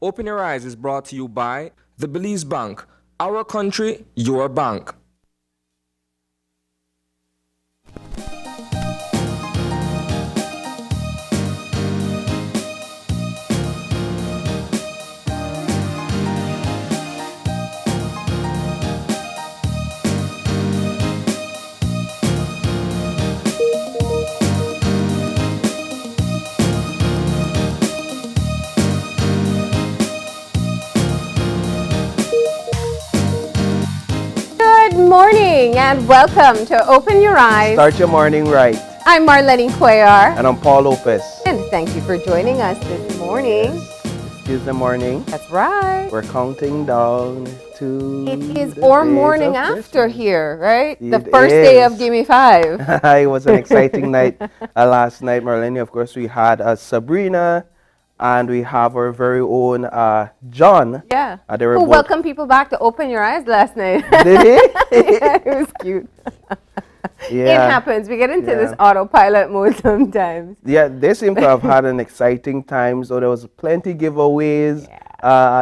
Open Your Eyes is brought to you by the Belize Bank. Our country, your bank. Good morning and welcome to Open Your Eyes. Start your morning right. I'm Marlene Cuellar. And I'm Paul Lopez. And thank you for joining us this morning. It's Tuesday morning. That's right. We're counting down to It is the our days morning of after Christmas. here, right? The It first day of is. Gimme Five. It was an exciting night last night, Marlene. Of course, we had Sabrina and we have our very own John. Yeah. They were Who both- welcomed people back to Open Your Eyes last night. Did he? Yeah, it was cute. Yeah. It happens. We get into this Yeah. autopilot mode sometimes. Yeah, they seem to have had an exciting time. So there was plenty giveaways.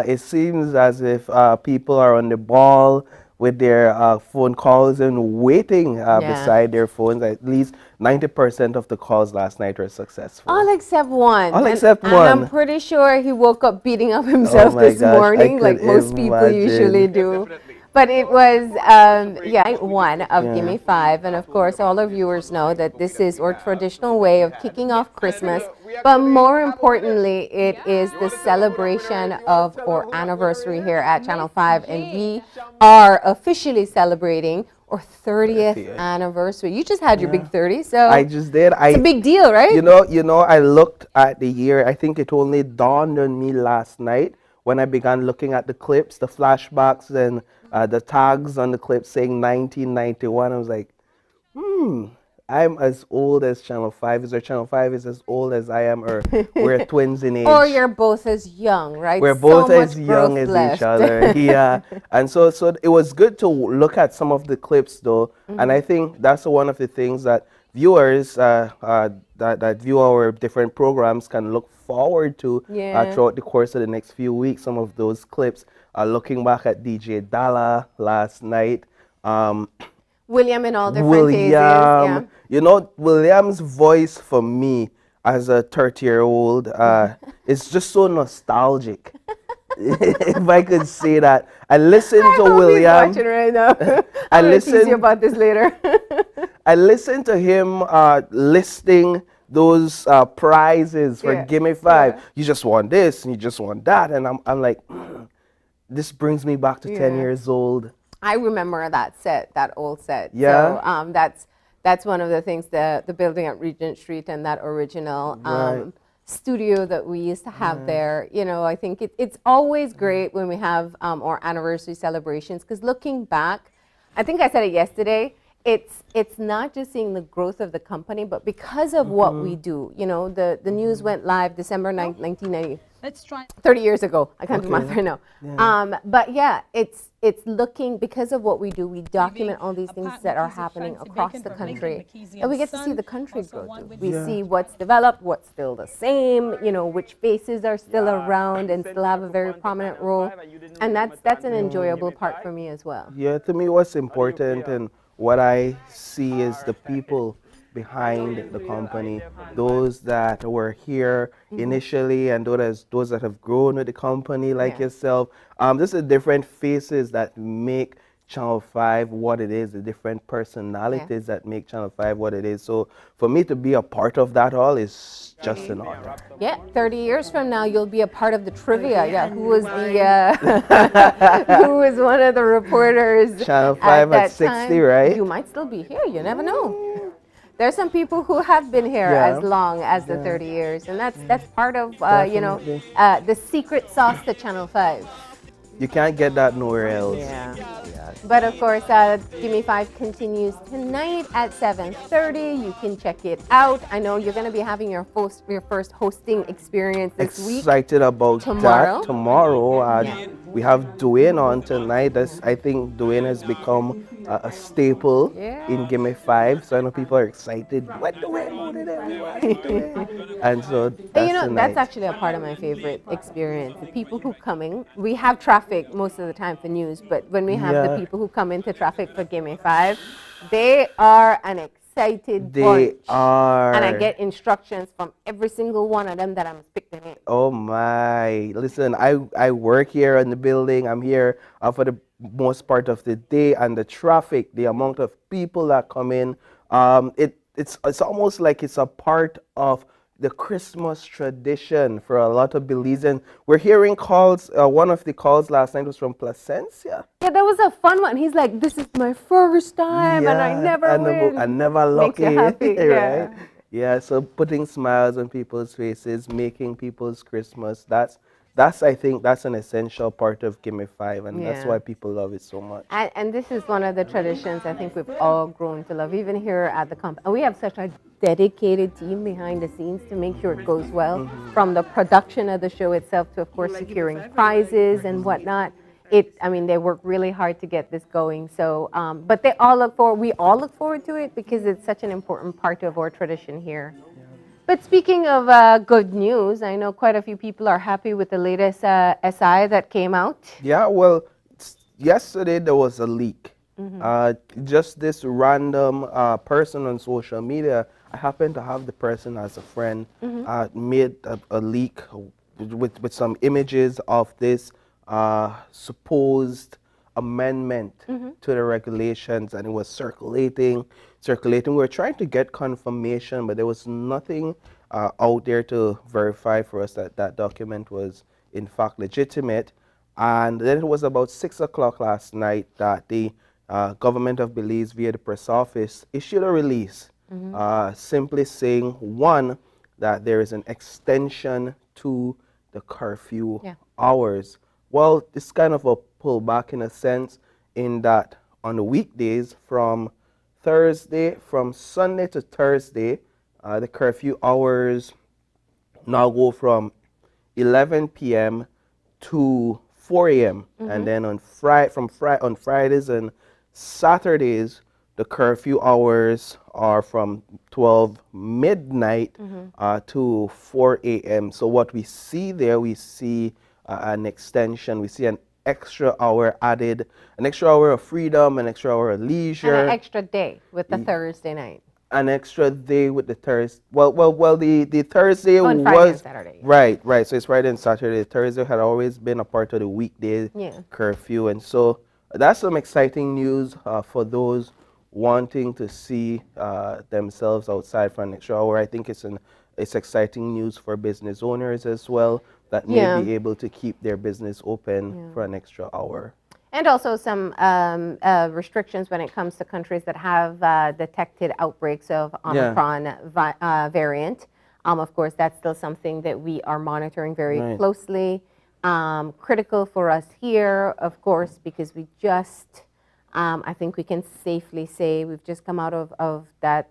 It seems as if people are on the ball with their phone calls and waiting beside their phones. At least 90% of the calls last night were successful. All except one. All except and one. I'm pretty sure he woke up beating up himself my this gosh, I morning, like could most people usually imagine. do. But it was, one of Gimme Five. And of course, all our viewers know that this is our traditional way of kicking off Christmas. But more importantly, it is the celebration of our anniversary here at Channel 5. And we are officially celebrating our 30th anniversary. You just had your big 30, so I just did. it's a big deal, right? You know, I looked at the year. I think it only dawned on me last night when I began looking at the clips, the flashbacks, and the tags on the clips saying 1991. I was like, I'm as old as Channel 5 is, or Channel 5 is as old as I am, or we're twins in age. Or you're both as young, right? We're So both much as young growth as left. each other. Yeah. And so it was good to look at some of the clips though. And I think that's one of the things that viewers that view our different programs can look forward to throughout the course of the next few weeks. Some of those clips looking back at DJ Dalla last night. William in all different phases. Yeah. You know, William's voice for me as a 30-year-old is just so nostalgic. If I could say that. I listened to He's William. watching right now. I I'm gonna tease listened. you about this later. I listened to him listing those prizes for Yeah, Gimme Five. You just want this and you just want that, and I'm like, this brings me back to 10 years old. I remember that set, that old set. Yeah. So that's one of the things, the building at Regent Street and that original studio that we used to have there. You know, I think it's always great when we have our anniversary celebrations, because looking back, I think I said it yesterday, it's not just seeing the growth of the company, but because of what we do. You know, the news went live December 9th, 1990. Let's try. 30 years ago. I can't do math right now. But yeah, it's looking, because of what we do, we document all these things that are happening across the country. And we get to see the country grow too. We see what's developed, what's still the same, you know, which faces are still around and still have a very prominent role. And that's an enjoyable part for me as well. Yeah, to me, what's important and what I see is the people behind the company, those that were here initially and those that have grown with the company like yourself. This is different faces that make Channel 5 what it is, the different personalities that make Channel 5 what it is. So for me to be a part of that all is just an honor. Yeah, 30 years from now, you'll be a part of the trivia. Yeah, who was the who was one of the reporters? Channel 5 at 60, time? right? You might still be here. You never know. There's some people who have been here as long as the 30 years, and that's part of you know, the secret sauce to Channel 5. You can't get that nowhere else. Yeah. But of course, Gimme Five continues tonight at 7:30. You can check it out. I know you're going to be having your first hosting experience this week. Excited about Tomorrow? that. Tomorrow, we have Dwayne on tonight. I think Dwayne has become a staple Yeah. in Gimme Five. So I know people are excited. What do we do today? What do we do? And so And that's you the know, that's night. actually a part of my favorite experience. The people who coming, we have traffic most of the time for news, but when we have the Yeah. people who come into traffic for Gimme Five, they are an excited They bunch. And I are. get instructions from every single one of them that I'm speaking in. Oh my. Listen, I work here in the building. I'm here for the most part of the day, and the traffic, the amount of people that come in, it's almost like it's a part of the Christmas tradition for a lot of Belizeans. We're hearing calls. One of the calls last night was from Placencia. Yeah, that was a fun one. He's like, "This is my first time, and I never win." I never Makes you lucky, happy, right? yeah. Yeah, so putting smiles on people's faces, making people's Christmas, that's I think that's an essential part of Gimme Five, and that's Yeah. why people love it so much. And this is one of the traditions I think we've all grown to love, even here at the company. And we have such a dedicated team behind the scenes to make sure it goes well, from the production of the show itself to, of course, securing prizes and whatnot. I mean, they work really hard to get this going. So, but we all look forward to it because it's such an important part of our tradition here. But speaking of good news, I know quite a few people are happy with the latest SI that came out. Yeah, well, yesterday there was a leak. Just this random person on social media, I happen to have the person as a friend, made a leak with some images of this supposed amendment to the regulations, and it was circulating. We were trying to get confirmation, but there was nothing out there to verify for us that that document was in fact legitimate. And then it was about 6 o'clock last night that the government of Belize, via the press office, issued a release simply saying, one, that there is an extension to the curfew hours. Well, it's kind of a pullback in a sense, in that on the weekdays from Sunday to Thursday, the curfew hours now go from 11 p.m. to 4 a.m. And then on Fridays and Saturdays, the curfew hours are from 12 midnight to 4 a.m. So what we see there, we see an extension, we see an extra hour added, an extra hour of freedom, an extra hour of leisure. And an extra day with the Thursday night. An extra day with the Thursday. Well, the Thursday On was Friday and Saturday. right. So it's Friday and Saturday. Thursday had always been a part of the weekday curfew, and so that's some exciting news for those wanting to see themselves outside for an extra hour. I think it's exciting news for business owners as well, that may be able to keep their business open for an extra hour. And also some restrictions when it comes to countries that have detected outbreaks of Omicron variant. Of course, that's still something that we are monitoring very closely. Critical for us here, of course, because we just, I think we can safely say we've just come out of that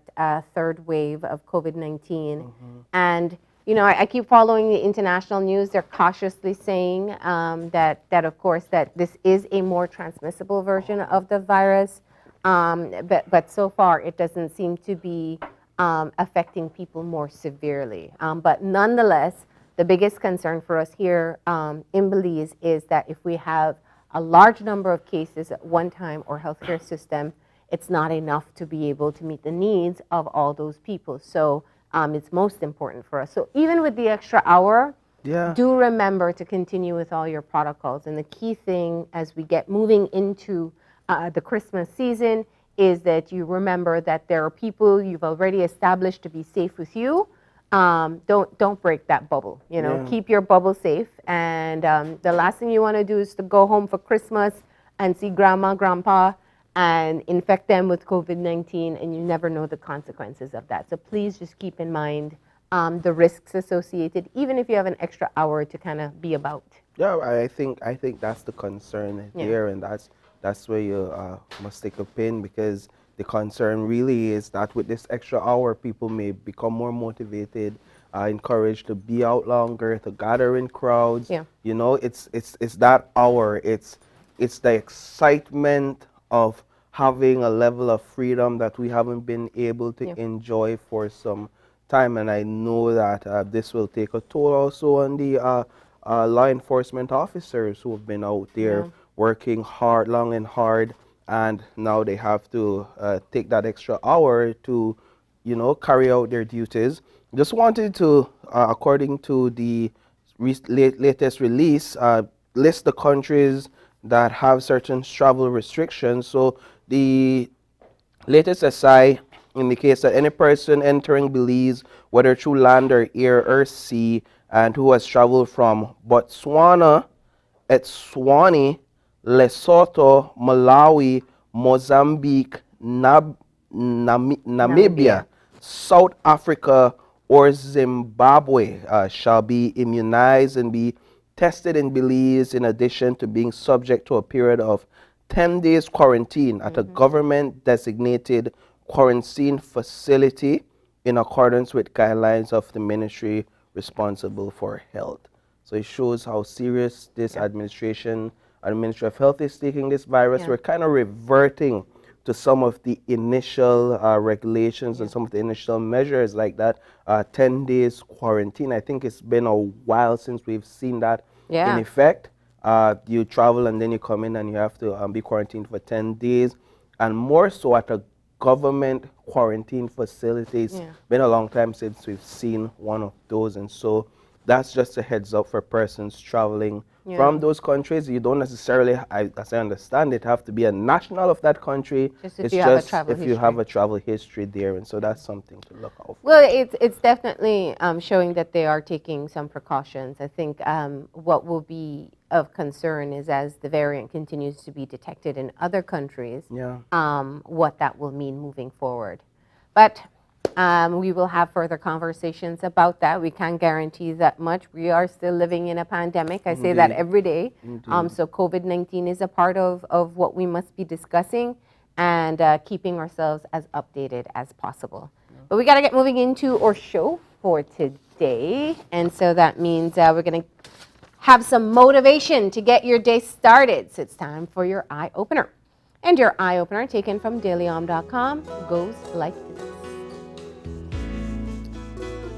third wave of COVID-19. And you know, I keep following the international news. They're cautiously saying that of course, that this is a more transmissible version of the virus. But so far, it doesn't seem to be affecting people more severely. But nonetheless, the biggest concern for us here in Belize is that if we have a large number of cases at one time, our healthcare system, it's not enough to be able to meet the needs of all those people. So it's most important for us. So even with the extra hour, do remember to continue with all your protocols. And the key thing as we get moving into the Christmas season is that you remember that there are people you've already established to be safe with you. Don't break that bubble. You know, keep your bubble safe. And the last thing you want to do is to go home for Christmas and see grandma, grandpa, and infect them with COVID-19, and you never know the consequences of that. So please just keep in mind the risks associated, even if you have an extra hour to kind of be about. Yeah, I think that's the concern here, and that's where you must take a pin, because the concern really is that with this extra hour, people may become more motivated, encouraged to be out longer, to gather in crowds. You know, it's that hour. It's the excitement of having a level of freedom that we haven't been able to Yeah. enjoy for some time. And I know that this will take a toll also on the law enforcement officers who have been out there Yeah. working hard, long and hard, and now they have to take that extra hour to, carry out their duties. Just wanted to, according to the latest release, list the countries that have certain travel restrictions. So the latest SI indicates that any person entering Belize, whether through land or air or sea, and who has traveled from Botswana, Eswatini, Lesotho, Malawi, Mozambique, Namibia, South Africa, or Zimbabwe shall be immunized and be tested in Belize, in addition to being subject to a period of 10 days quarantine at a government designated quarantine facility in accordance with guidelines of the ministry responsible for health. So it shows how serious this administration and Ministry of Health is taking this virus. Yeah. We're kind of reverting to some of the initial regulations and some of the initial measures like that. 10 days quarantine. I think it's been a while since we've seen that Yeah. in effect. You travel and then you come in and you have to be quarantined for 10 days, and more so at a government quarantine facility. It's been a long time since we've seen one of those, and so that's just a heads up for persons traveling from those countries. You don't necessarily, as I understand it, have to be a national of that country. Just if it's you have a just travel if you have a travel history there, and so that's something to look out for. Well, it's definitely showing that they are taking some precautions. I think what will be of concern is, as the variant continues to be detected in other countries, what that will mean moving forward. But we will have further conversations about that. We can't guarantee that much. We are still living in a pandemic. I say that every day. So COVID-19 is a part of what we must be discussing, and keeping ourselves as updated as possible. But we got to get moving into our show for today. And so that means we're going to have some motivation to get your day started. So it's time for your eye opener. And your eye opener, taken from dailyom.com, goes like this.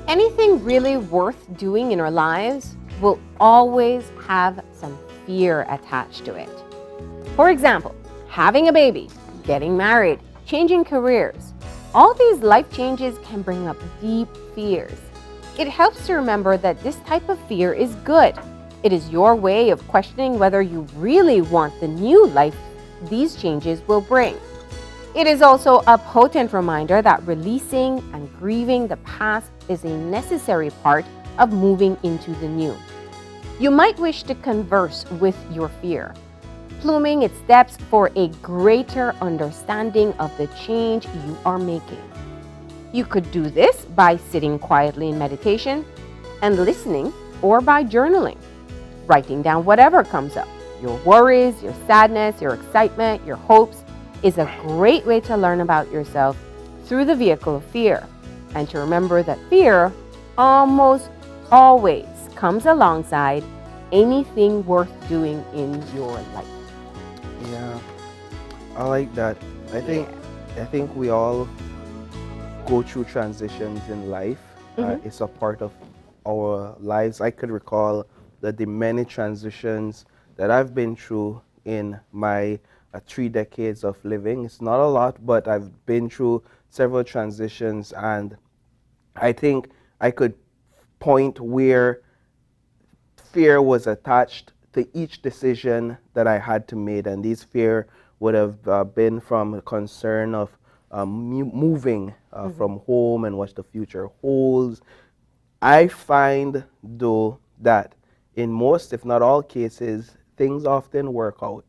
Anything really worth doing in our lives will always have some fear attached to it. For example, having a baby, getting married, changing careers. All these life changes can bring up deep fears. It helps to remember that this type of fear is good. It is your way of questioning whether you really want the new life these changes will bring. It is also a potent reminder that releasing and grieving the past is a necessary part of moving into the new. You might wish to converse with your fear, pluming its depths for a greater understanding of the change you are making. You could do this by sitting quietly in meditation and listening, or by journaling, writing down whatever comes up. Your worries, your sadness, your excitement, your hopes is a great way to learn about yourself through the vehicle of fear, and to remember that fear almost always comes alongside anything worth doing in your life. Yeah, I like that. I think we all go through transitions in life. It's a part of our lives. I could recall that the many transitions that I've been through in my 3 decades of living. It's not a lot, but I've been through several transitions, and I think I could point where fear was attached to each decision that I had to make, and these fear would have been from a concern of moving from home and what the future holds. I find, though, that in most, if not all cases, things often work out.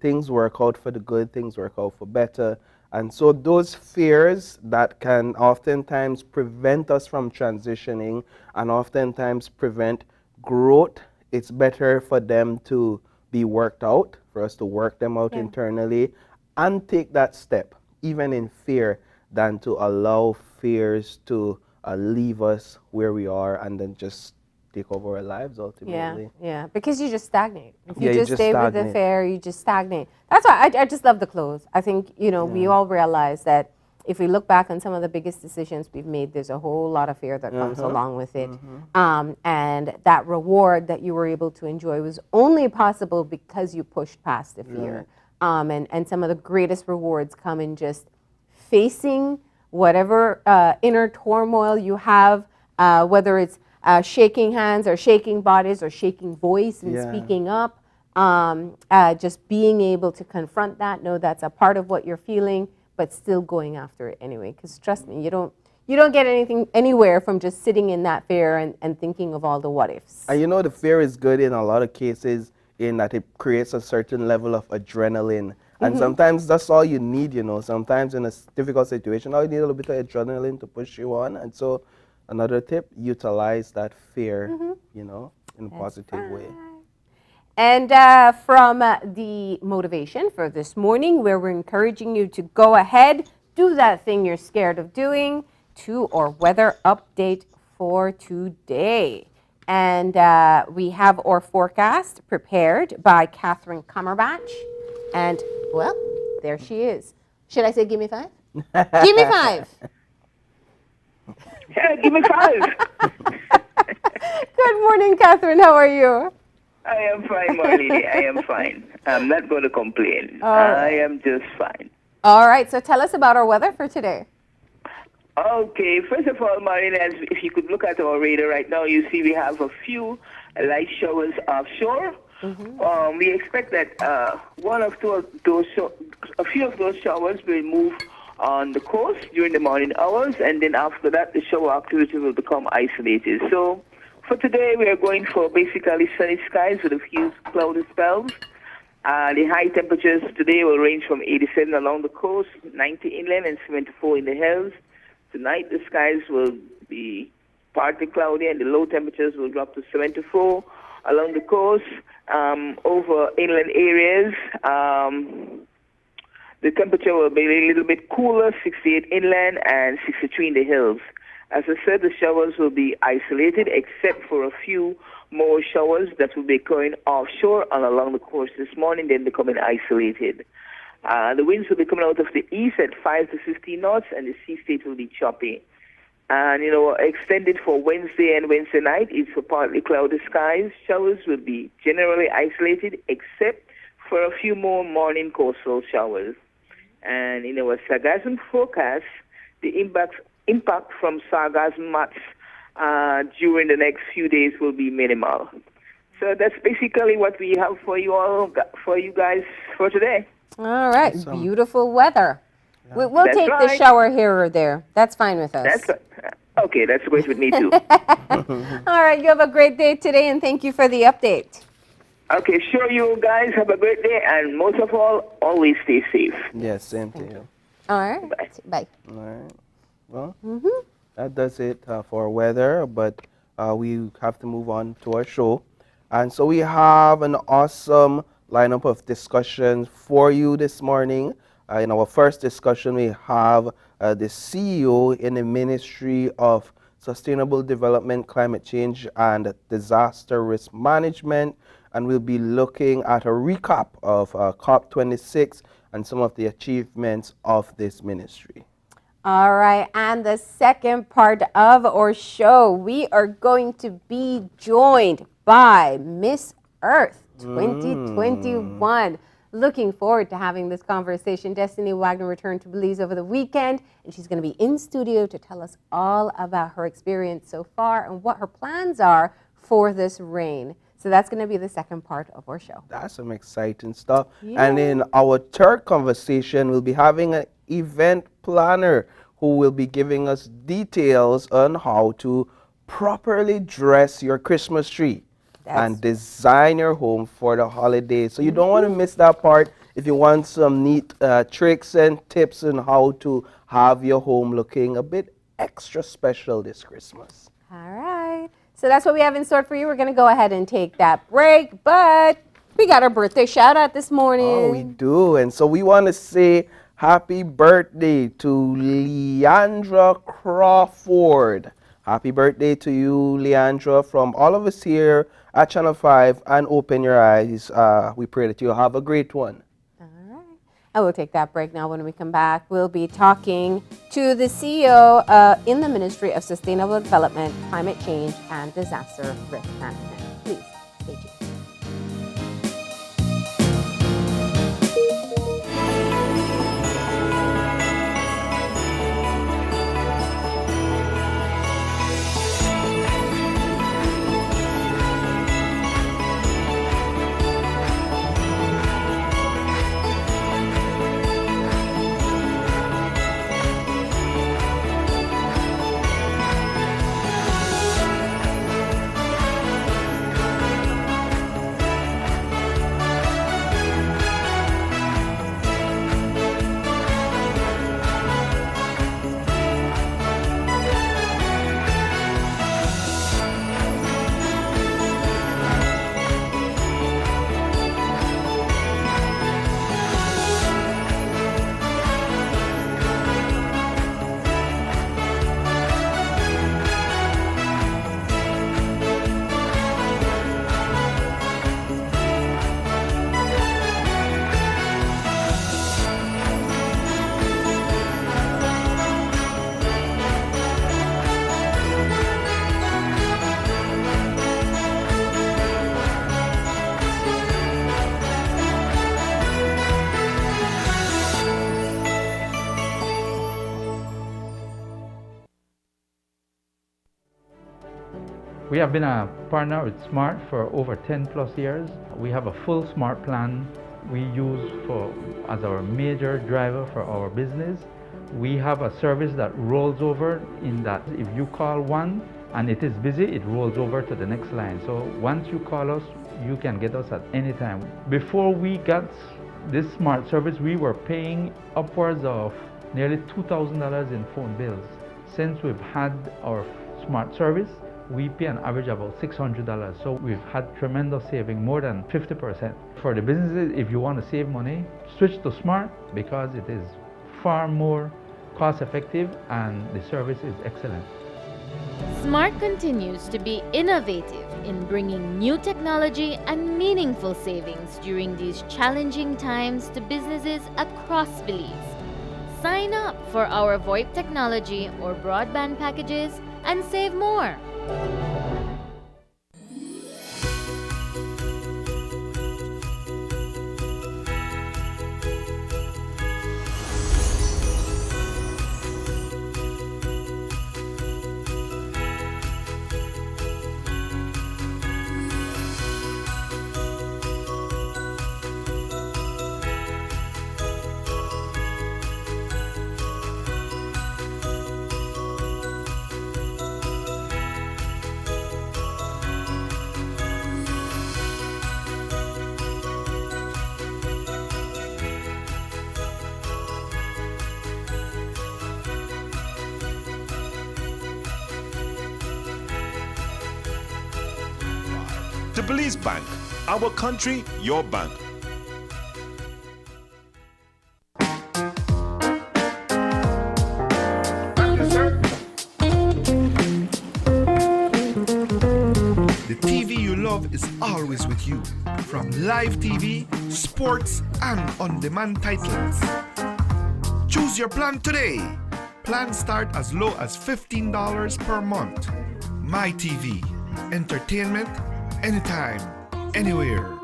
Things work out for the good, things work out for better. And so those fears that can oftentimes prevent us from transitioning and oftentimes prevent growth, it's better for them to be worked out, for us to work them out internally and take that step, even in fear, than to allow fears to leave us where we are and then just take over our lives Yeah, ultimately. yeah, because you just stagnate. If you Yeah, you just just stay with the stagnate. fair, you just stagnate. That's why I just love the clothes. I think, we all realize that if we look back on some of the biggest decisions we've made, there's a whole lot of fear that comes along with it. And that reward that you were able to enjoy was only possible because you pushed past the fear. And some of the greatest rewards come in just facing whatever inner turmoil you have, whether it's shaking hands or shaking bodies or shaking voice and Yeah. speaking up, just being able to confront that, know that's a part of what you're feeling, but still going after it anyway. Because trust me, you don't get anything anywhere from just sitting in that fear and thinking of all the what ifs. And you know, the fear is good in a lot of cases in that it creates a certain level of adrenaline. And sometimes that's all you need, you know. Sometimes in a difficult situation, all you need a little bit of adrenaline to push you on. And so another tip, utilize that fear, you know, in a positive way. And from the motivation for this morning, where we're encouraging you to go ahead, do that thing you're scared of doing, to our weather update for today. And we have our forecast prepared by Catherine Cumberbatch. And, well, there she is. Should I say give me 5? Give me 5. Yeah, give me 5. Good morning, Catherine. How are you? I am fine, Marlene. I am fine. I'm not going to complain. All right. I am just fine. All right, so tell us about our weather for today. Okay, first of all, Marlene, if you could look at our radar right now, you see we have a few light showers offshore. We expect that a few of those showers will move on the coast during the morning hours, and then after that, the shower activity will become isolated. So for today, we are going for basically sunny skies with a few cloudy spells. The high temperatures today will range from 87 along the coast, 90 inland, and 74 in the hills. Tonight, the skies will be partly cloudy, and the low temperatures will drop to 74 along the coast. Over inland areas, the temperature will be a little bit cooler, 68 inland and 63 in the hills. As I said, the showers will be isolated except for a few more showers that will be occurring offshore and along the coast this morning, then becoming isolated. The winds will be coming out of the east at 5 to 15 knots, and the sea state will be choppy. And, extended for Wednesday and Wednesday night is for partly cloudy skies. Showers will be generally isolated except for a few more morning coastal showers. And in our sargassum forecast, the impact from sargassum mats during the next few days will be minimal. So that's basically what we have for you guys for today. All right, beautiful weather. We'll That's take the right. shower here or there. That's fine with us. That's okay. That's great with me too. All right, you have a great day today, and thank you for the update. Okay, sure. You guys have a great day, and most of all, always stay safe. Yes, same to you. All right, bye. All right. Well, that does it for weather, but we have to move on to our show. And so we have an awesome lineup of discussions for you this morning. In our first discussion, we have the CEO in the Ministry of Sustainable Development, Climate Change, and Disaster Risk Management. And we'll be looking at a recap of COP26 and some of the achievements of this ministry. All right, and the second part of our show, we are going to be joined by Miss Earth 2021. Looking forward to having this conversation. Destiny Wagner returned to Belize over the weekend, and she's going to be in studio to tell us all about her experience so far and what her plans are for this reign. So that's going to be the second part of our show. That's some exciting stuff. Yeah. And in our third conversation, we'll be having an event planner who will be giving us details on how to properly dress your Christmas tree and design your home for the holidays. So you don't want to miss that part if you want some neat tricks and tips on how to have your home looking a bit extra special this Christmas. All right. So that's what we have in store for you. We're going to go ahead and take that break, but we got our birthday shout out this morning. Oh, we do. And so we want to say happy birthday to Leandra Crawford. Happy birthday to you, Leandra, from all of us here at Channel 5 and Open Your Eyes. We pray that you have a great one. All right. I will take that break now. When we come back, we'll be talking to the CEO in the Ministry of Sustainable Development, Climate Change, and Disaster Risk Management. Please stay tuned. We have been a partner with Smart for over 10 plus years. We have a full Smart plan we use as our major driver for our business. We have a service that rolls over in that if you call one and it is busy, it rolls over to the next line. So once you call us, you can get us at any time. Before we got this Smart service, we were paying upwards of nearly $2,000 in phone bills. Since we've had our Smart service, we pay an average of about $600. So we've had tremendous saving, more than 50%. For the businesses, if you want to save money, switch to Smart because it is far more cost effective and the service is excellent. Smart continues to be innovative in bringing new technology and meaningful savings during these challenging times to businesses across Belize. Sign up for our VoIP technology or broadband packages and save more. The Belize Bank, our country, your bank. The TV you love is always with you, from live TV, sports, and on-demand titles. Choose your plan today. Plans start as low as $15 per month. My TV, entertainment, anytime, anywhere.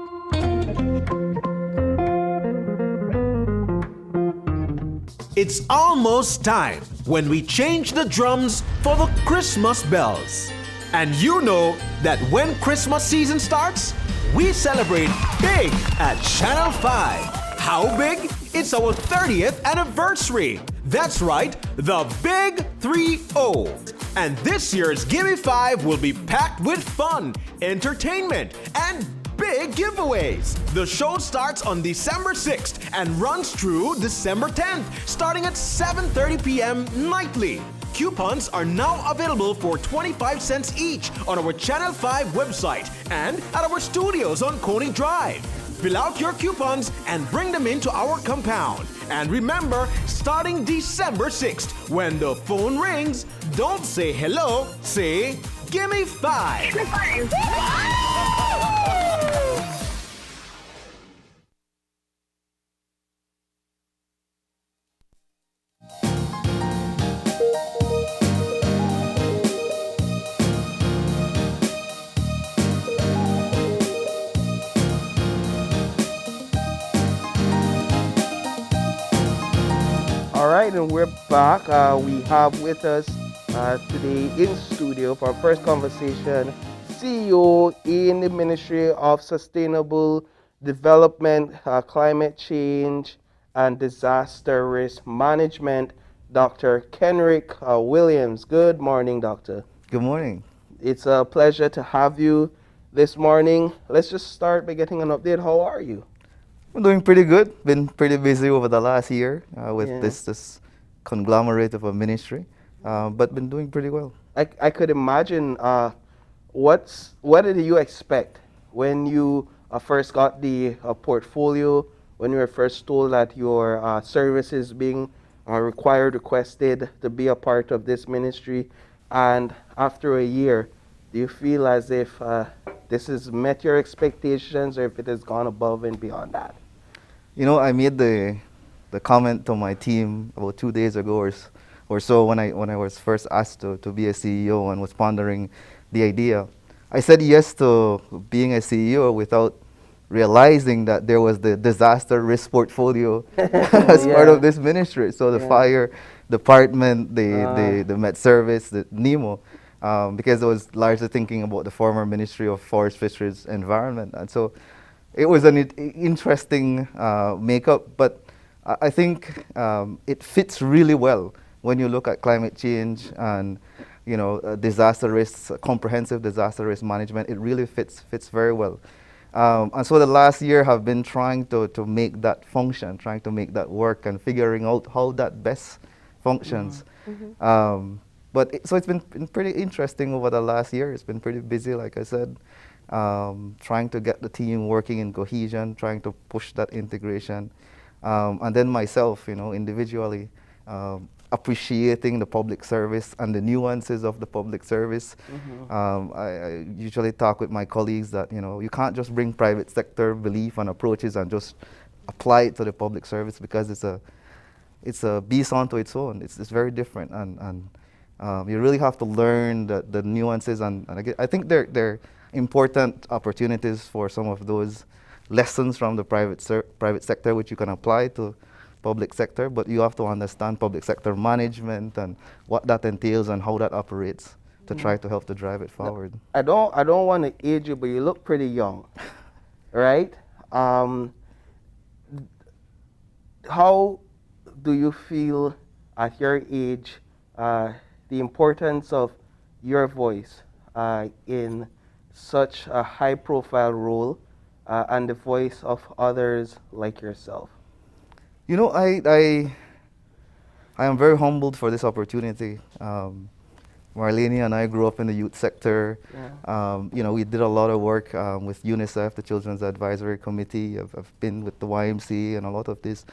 It's almost time when we change the drums for the Christmas bells. And you know that when Christmas season starts, we celebrate big at Channel 5. How big? It's our 30th anniversary. That's right, the Big 3-0. And this year's Gimme 5 will be packed with fun, entertainment, and big giveaways. The show starts on December 6th and runs through December 10th, starting at 7:30 p.m. nightly. Coupons are now available for 25 cents each on our Channel 5 website and at our studios on Coney Drive. Fill out your coupons and bring them into our compound. And remember, starting December 6th, when the phone rings, don't say hello, say, "Gimme 5." All right, and we're back. We have with us today in studio for our first conversation, CEO in the Ministry of Sustainable Development, Climate Change, and Disaster Risk Management, Dr. Kenrick Williams. Good morning, Doctor. Good morning. It's a pleasure to have you this morning. Let's just start by getting an update. How are you? I'm doing pretty good. Been pretty busy over the last year with this conglomerate of a ministry, but been doing pretty well. I could imagine. What did you expect when you first got the portfolio? When you were first told that your services being requested to be a part of this ministry, and after a year, do you feel as if this has met your expectations, or if it has gone above and beyond that? You know, I made the comment to my team about 2 days ago or so when I was first asked to be a CEO and was pondering the idea. I said yes to being a CEO without realizing that there was the disaster risk portfolio as part of this ministry. So the fire department, the Met Service, the NEMO, because I was largely thinking about the former Ministry of Forest, Fisheries, Environment. And so it was an interesting makeup, but I think it fits really well when you look at climate change and disaster risks, comprehensive disaster risk management. It really fits very well. And so the last year have been trying to make that function, trying to make that work and figuring out how that best functions. So it's been pretty interesting over the last year. It's been pretty busy, like I said. Trying to get the team working in cohesion, trying to push that integration, and then myself, individually, appreciating the public service and the nuances of the public service. I usually talk with my colleagues that you can't just bring private sector belief and approaches and just apply it to the public service, because it's a beast unto its own. It's very different, and you really have to learn the nuances, and I think they're important opportunities for some of those lessons from the private sector, which you can apply to public sector, but you have to understand public sector management and what that entails and how that operates to try to help to drive it forward. I don't want to age you, but you look pretty young, right? How do you feel at your age the importance of your voice in such a high-profile role and the voice of others like yourself? You know, I am very humbled for this opportunity. Marlene and I grew up in the youth sector. We did a lot of work with UNICEF, the Children's Advisory Committee. I've been with the YMCA and a lot of this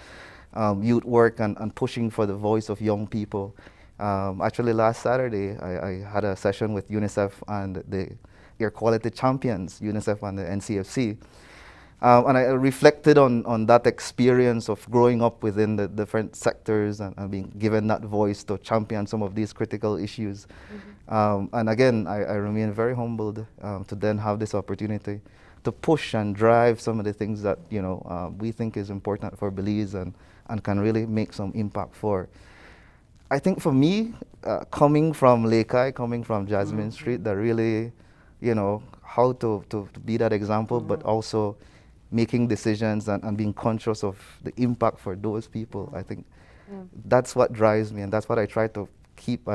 youth work and pushing for the voice of young people. Actually, last Saturday, I had a session with UNICEF and the Air Quality Champions, UNICEF and the NCFC. And I reflected on that experience of growing up within the different sectors and being given that voice to champion some of these critical issues. And again, I remain very humbled to then have this opportunity to push and drive some of the things that we think is important for Belize and can really make some impact for. I think for me, coming from Lekai, coming from Jasmine Street, that really, how to be that example, but also making decisions and being conscious of the impact for those people. I think that's what drives me, and that's what I try to keep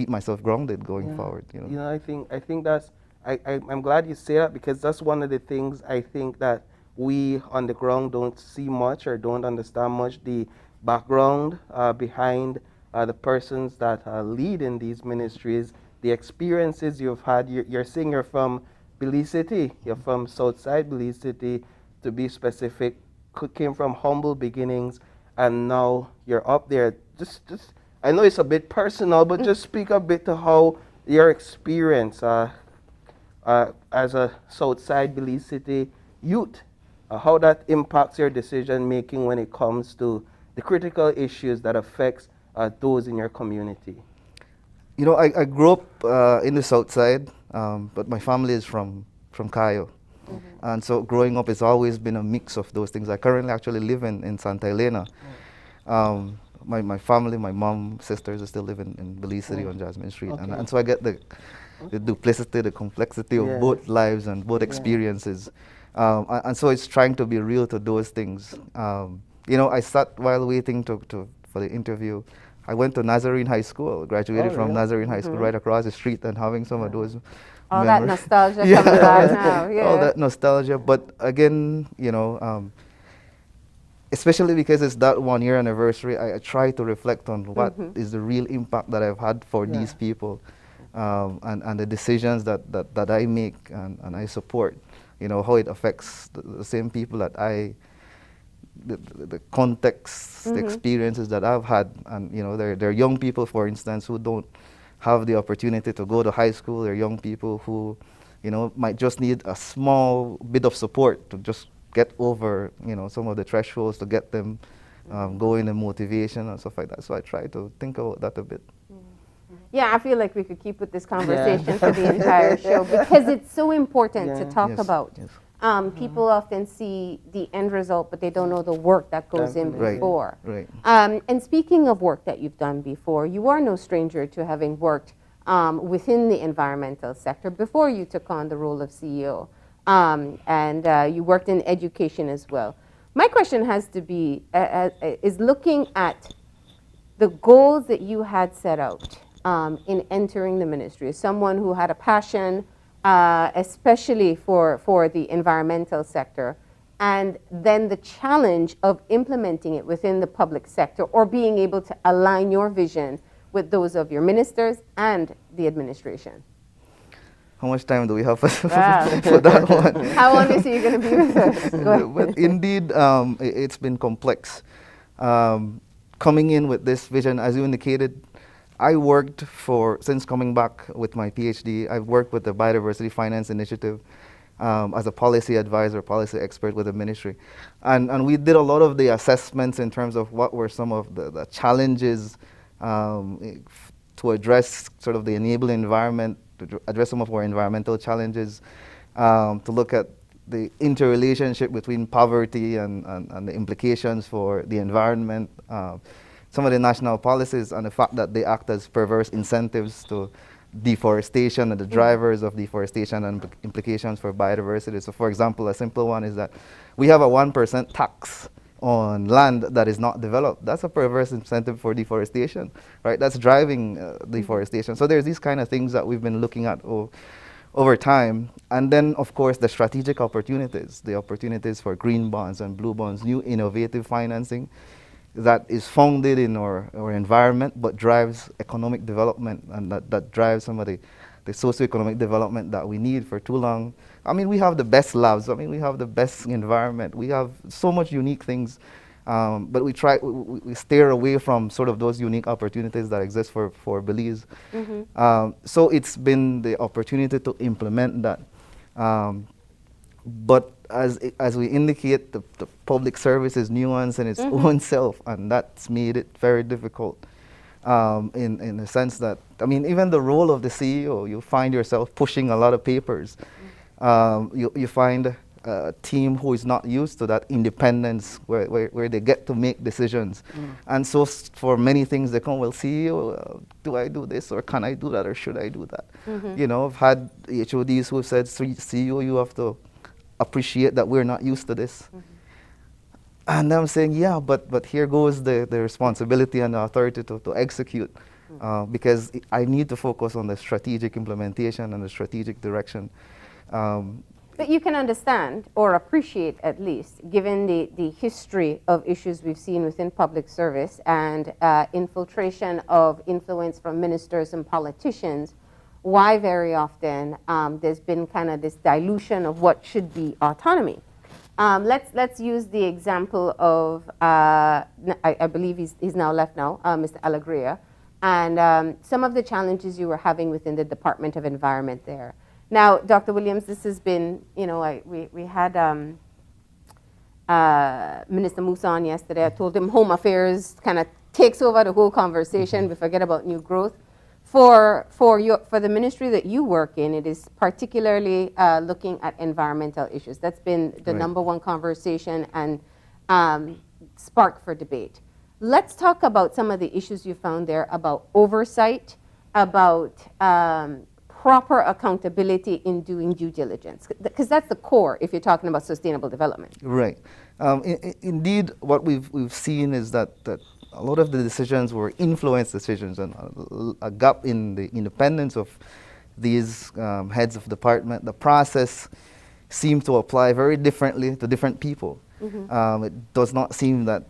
myself grounded going forward. I think that's I'm glad you say that, because that's one of the things I think that we on the ground don't see much or don't understand much, the background behind the persons that lead in these ministries, the experiences you've had. You're saying you're from Belize City, you're from Southside Belize City, to be specific, came from humble beginnings, and now you're up there. Just I know it's a bit personal, but just speak a bit to how your experience as a Southside Belize City youth, how that impacts your decision making when it comes to the critical issues that affects those in your community. You know, I grew up in the South Side, but my family is from Cayo. And so growing up, it's always been a mix of those things. I currently actually live in Santa Elena. My family, my mom, sisters, still live in Belize City on Jasmine Street. And so I get the duplicity, the complexity of both lives and both experiences. And so it's trying to be real to those things. You know, I sat while waiting for the interview. I went to Nazarene High School, graduated from Nazarene High School right across the street, and having some of those all memories. that nostalgia coming back now. Yeah. All that nostalgia. But again, you know, especially because it's that 1 year anniversary, I try to reflect on what is the real impact that I've had for these people, and the decisions that I make and I support. You know, how it affects the same people that the context, the experiences that I've had. And, you know, there are young people, for instance, who don't have the opportunity to go to high school. There are young people who, you know, might just need a small bit of support to just get over, you know, some of the thresholds, to get them going in motivation and stuff like that. So I try to think about that a bit. Yeah, I feel like we could keep with this conversation for the entire show, because it's so important to talk about. People often see the end result, but they don't know the work that goes in before. Right. And speaking of work that you've done before, you are no stranger to having worked within the environmental sector before you took on the role of CEO. And you worked in education as well. My question has to be, is looking at the goals that you had set out in entering the ministry, as someone who had a passion, especially for the environmental sector, and then the challenge of implementing it within the public sector, or being able to align your vision with those of your ministers and the administration. How much time do we have for that one? How long is you going to be with us? Go ahead. But indeed, it's been complex. Coming in with this vision, as you indicated, I worked since coming back with my PhD, I've worked with the Biodiversity Finance Initiative as a policy advisor, policy expert with the ministry. And we did a lot of the assessments in terms of what were some of the challenges to address sort of the enabling environment, to address some of our environmental challenges, to look at the interrelationship between poverty and the implications for the environment, some of the national policies and the fact that they act as perverse incentives to deforestation and the drivers of deforestation and implications for biodiversity. So for example, a simple one is that we have a 1% tax on land that is not developed. That's a perverse incentive for deforestation, right? That's driving deforestation. So there's these kind of things that we've been looking at over time. And then, of course, the strategic opportunities, the opportunities for green bonds and blue bonds, new innovative financing that is founded in our environment but drives economic development, and that drives some of the socioeconomic development that we need. For too long, I mean, we have the best labs, I mean, we have the best environment, we have so much unique things, but we steer away from sort of those unique opportunities that exist for Belize. So it's been the opportunity to implement that. But as we indicate, the public service is nuanced in its own self, and that's made it very difficult in the sense that, I mean, even the role of the CEO, you find yourself pushing a lot of papers. You find a team who is not used to that independence where they get to make decisions. And so for many things they come, well, CEO, do I do this, or can I do that, or should I do that? You know, I've had HODs who have said, CEO, you have to appreciate that we're not used to this. And I'm saying, yeah, but here goes the responsibility and the authority to execute, because I need to focus on the strategic implementation and the strategic direction. But you can understand, or appreciate at least, given the history of issues we've seen within public service and infiltration of influence from ministers and politicians, why very often there's been kind of this dilution of what should be autonomy. Let's use the example of I believe he's now left now, Mr. Alegria, and some of the challenges you were having within the Department of Environment there. Now, Dr. Williams, this has been, you know, we had Minister Musa on yesterday. I told him Home Affairs kind of takes over the whole conversation. We forget about new growth. For the ministry that you work in, it is particularly looking at environmental issues. That's been the number one conversation and spark for debate. Let's talk about some of the issues you found there about oversight, about proper accountability in doing due diligence, because that's the core if you're talking about sustainable development. Right. Indeed, what we've seen is that a lot of the decisions were influence decisions, and a gap in the independence of these heads of department. The process seemed to apply very differently to different people. It does not seem that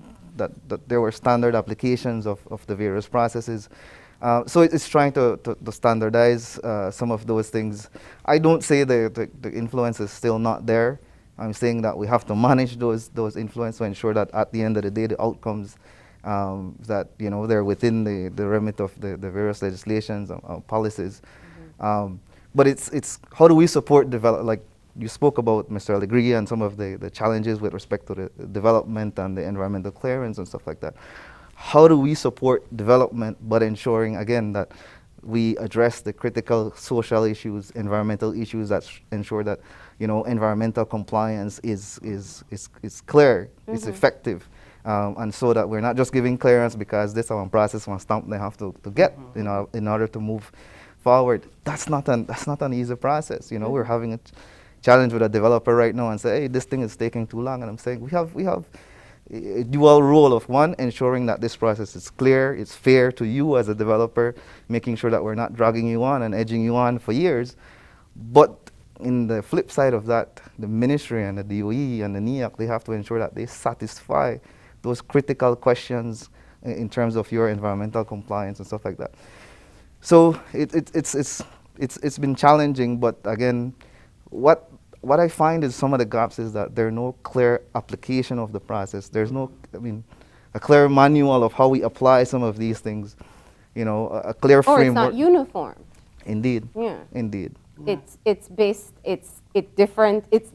there were standard applications of the various processes. So it's trying to standardize some of those things. I don't say the influence is still not there. I'm saying that we have to manage those influence to ensure that at the end of the day, the outcomes that, you know, they're within the remit of the various legislations and policies. But it's how do we support like you spoke about, Mr. Alegria, and some of the challenges with respect to the development and the environmental clearance and stuff like that. How do we support development, but ensuring, again, that we address the critical social issues, environmental issues that ensure that, you know, environmental compliance is clear, it's effective, and so that we're not just giving clearance because this one process, one stamp they have to get, you know, in order to move forward. That's not an easy process. You know, we're having a challenge with a developer right now and say, hey, this thing is taking too long, and I'm saying we have a dual role of, one, ensuring that this process is clear, it's fair to you as a developer, making sure that we're not dragging you on and edging you on for years. But in the flip side of that, the ministry and the DOE and the NEAC, they have to ensure that they satisfy those critical questions in terms of your environmental compliance and stuff like that. So it's been challenging, but again, what I find is some of the gaps is that there are no clear application of the process. There's no, a clear manual of how we apply some of these things, you know, a clear framework. Or it's not uniform. Indeed. Yeah. Indeed. It's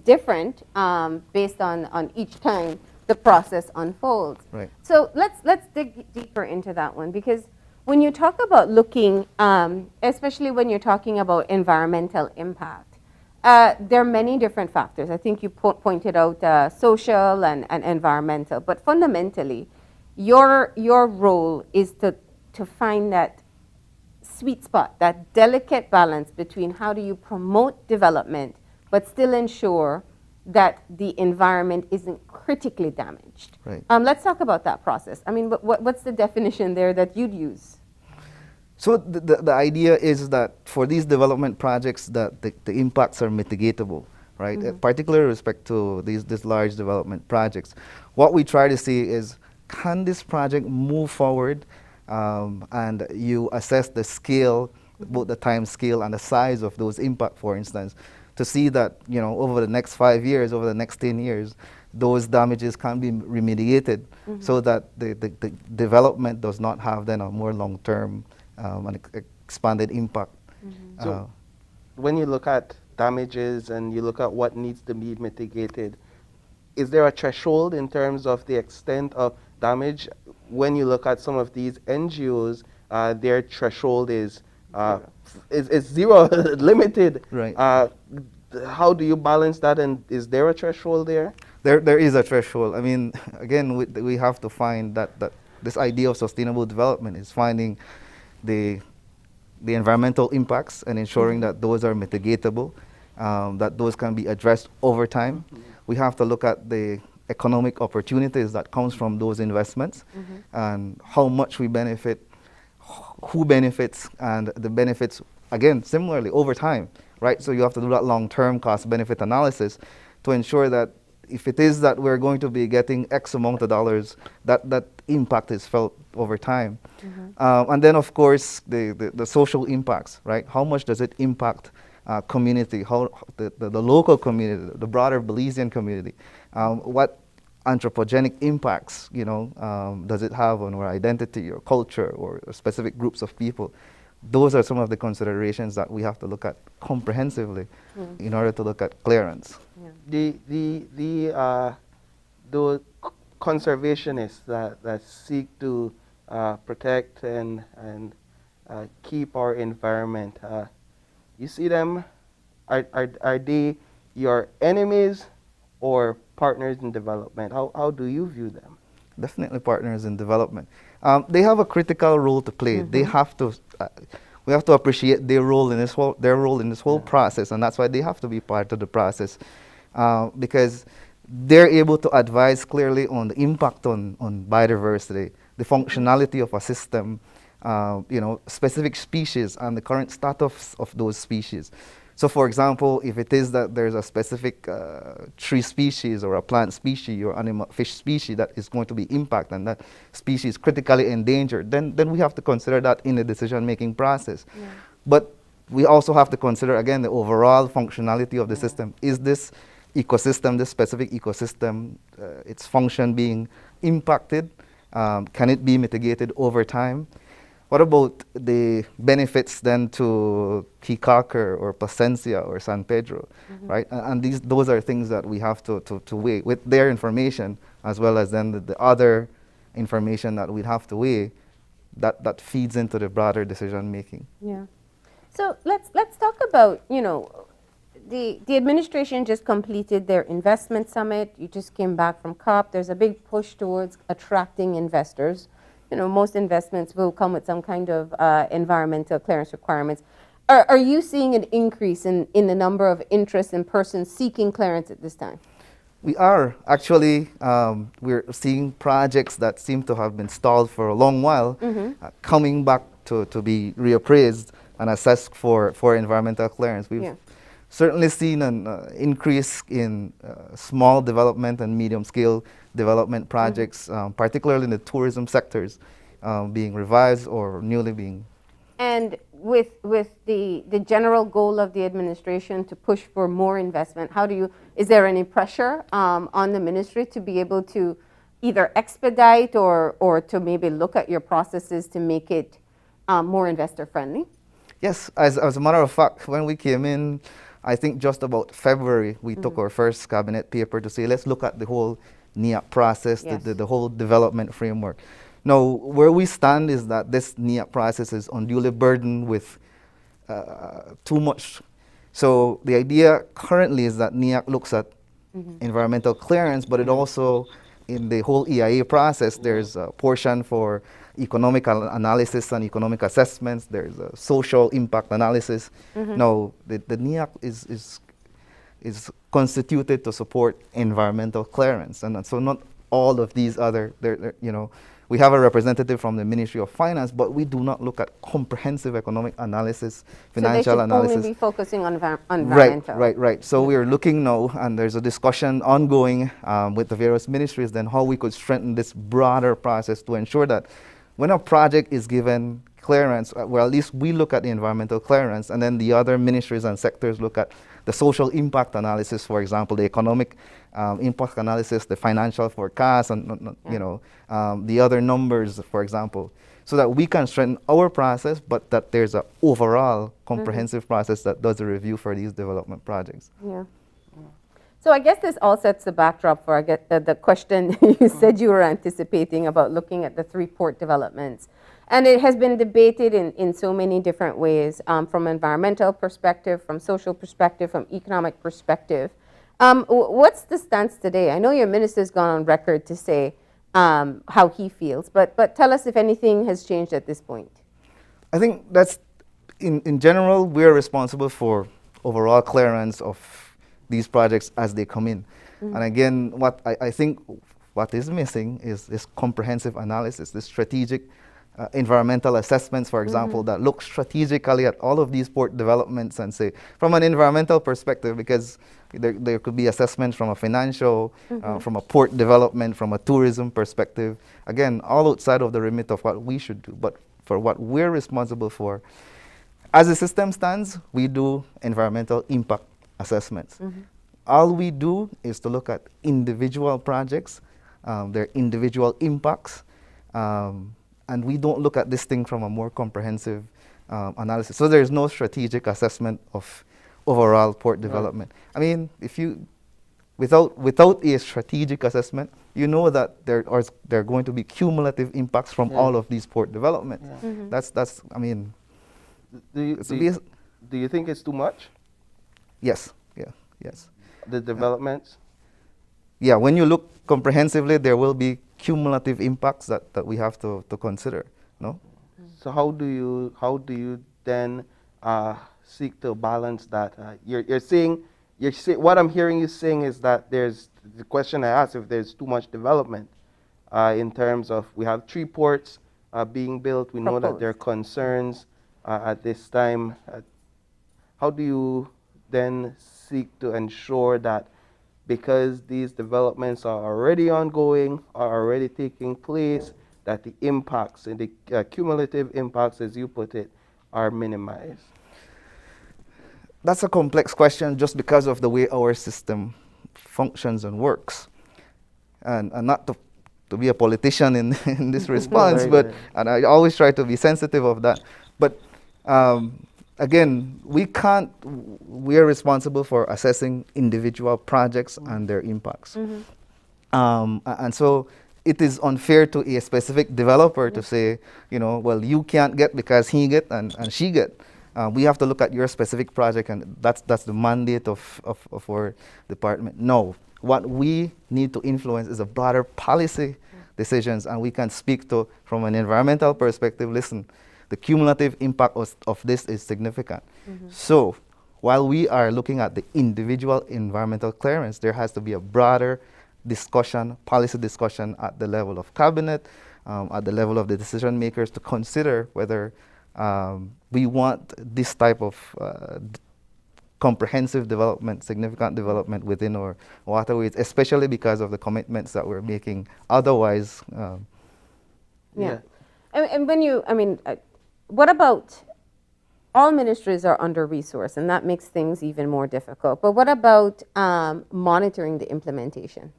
different based on each time the process unfolds. Right. So let's dig deeper into that one, because when you talk about looking, especially when you're talking about environmental impact, there are many different factors. I think you pointed out social and environmental, but fundamentally, your role is to find that sweet spot, that delicate balance between how do you promote development, but still ensure that the environment isn't critically damaged. Right. Let's talk about that process. I mean, what's the definition there that you'd use? So the idea is that for these development projects, that the impacts are mitigatable, right? Particularly with respect to these large development projects. What we try to see is, can this project move forward, and you assess the scale, both the time scale and the size of those impacts, for instance, to see that, you know, over the next 5 years, over the next 10 years, those damages can be remediated, so that the development does not have then a more long-term an expanded impact. So when you look at damages and you look at what needs to be mitigated, is there a threshold in terms of the extent of damage? When you look at some of these NGOs, their threshold is zero, limited. Right. How do you balance that, and is there a threshold there? There is a threshold. I mean, again, we have to find that this idea of sustainable development is finding the environmental impacts and ensuring that those are mitigatable, that those can be addressed over time. We have to look at the economic opportunities that comes from those investments, and how much we benefit, who benefits, and the benefits, again, similarly, over time, right? So you have to do that long-term cost-benefit analysis to ensure that if it is that we're going to be getting X amount of dollars, that impact is felt over time. And then, of course, the social impacts, right? How much does it impact community, how the local community, the broader Belizean community, what anthropogenic impacts, does it have on our identity or culture or specific groups of people? Those are some of the considerations that we have to look at comprehensively in order to look at clearance. The conservationists that seek to protect and keep our environment, you see them, are they your enemies or partners in development? How do you view them? Definitely partners in development. They have a critical role to play. They have to. We have to appreciate their role in this whole process, and that's why they have to be part of the process, because they're able to advise clearly on the impact on biodiversity, the functionality of a system, specific species, and the current status of those species. So, for example, if it is that there's a specific tree species or a plant species or fish species that is going to be impacted and that species is critically endangered, then we have to consider that in the decision-making process. Yeah. But we also have to consider, again, the overall functionality of the system. Is this ecosystem, this specific ecosystem, its function being impacted? Can it be mitigated over time? What about the benefits then to Kikaker or Placencia or San Pedro, right? And those are things that we have to weigh with their information, as well as then the other information that we'd have to weigh that feeds into the broader decision making. Yeah. So let's talk about, the administration just completed their investment summit. You just came back from COP. There's a big push towards attracting investors. Most investments will come with some kind of environmental clearance requirements. Are you seeing an increase in the number of interest in persons seeking clearance at this time? We are. Actually, we're seeing projects that seem to have been stalled for a long while coming back to be reappraised and assessed for environmental clearance. We've certainly seen an increase in small development and medium-scale development projects, particularly in the tourism sectors, being revised or newly being. And with the general goal of the administration to push for more investment, is there any pressure on the ministry to be able to either expedite or to maybe look at your processes to make it more investor friendly? Yes, as a matter of fact, when we came in, I think just about February, we took our first cabinet paper to say, let's look at the whole NEAP process, the whole development framework. Now, where we stand is that this NEAP process is unduly burdened with too much. So the idea currently is that NEAP looks at environmental clearance, but it also, in the whole EIA process, there's a portion for economic analysis and economic assessments. There's a social impact analysis. Now, the NEAP is constituted to support environmental clearance, and so not all of these other. We have a representative from the Ministry of Finance, but we do not look at comprehensive economic analysis, financial analysis. So they should only be focusing on environmental. Right. So we are looking now, and there's a discussion ongoing with the various ministries, then how we could strengthen this broader process to ensure that when a project is given clearance, well, at least we look at the environmental clearance, and then the other ministries and sectors look at the social impact analysis, for example, the economic impact analysis, the financial forecast, and the other numbers, for example, so that we can strengthen our process, but that there's an overall comprehensive process that does a review for these development projects. Yeah. So I guess this all sets the backdrop for the question you said you were anticipating about looking at the 3 port developments. And it has been debated in so many different ways, from environmental perspective, from social perspective, from economic perspective. What's the stance today? I know your minister's gone on record to say how he feels, but tell us if anything has changed at this point. I think that's, in general, we're responsible for overall clearance of these projects as they come in. And again, what I think what is missing is this comprehensive analysis, this strategic environmental assessments, for example, that look strategically at all of these port developments and say, from an environmental perspective, because there could be assessments from a financial, from a port development, from a tourism perspective, again, all outside of the remit of what we should do. But for what we're responsible for, As the system stands, we do environmental impact assessments. All we do is to look at individual projects, their individual impacts, and we don't look at this thing from a more comprehensive analysis. So there's no strategic assessment of overall port development. I mean, if you, without a strategic assessment, you know that there are going to be cumulative impacts from all of these port development. That's I mean, Do you think it's too much? yes, yes. The developments? Yeah, when you look comprehensively, there will be cumulative impacts that we have to consider, no? So how do you then seek to balance that? You're saying what I'm hearing you saying is that there's the question I asked, if there's too much development in terms of, we have 3 ports being built. We know that there are concerns at this time. How do you then seek to ensure that, because these developments are already ongoing, are already taking place, that the impacts and the cumulative impacts, as you put it, are minimized? That's a complex question just because of the way our system functions and works. And not to be a politician in this response, and I always try to be sensitive of that. But again, we are responsible for assessing individual projects and their impacts. And so it is unfair to a specific developer to say, you know, well, you can't get because he get and she get. We have to look at your specific project, and that's the mandate of our department. No, what we need to influence is a broader policy decisions, and we can speak to, from an environmental perspective, listen, the cumulative impact of this is significant. So while we are looking at the individual environmental clearance, there has to be a broader discussion, policy discussion at the level of cabinet, at the level of the decision makers, to consider whether we want this type of comprehensive development, significant development within our waterways, especially because of the commitments that we're making otherwise. And when you, I mean, what about, all ministries are under-resourced, and that makes things even more difficult. But what about monitoring the implementation?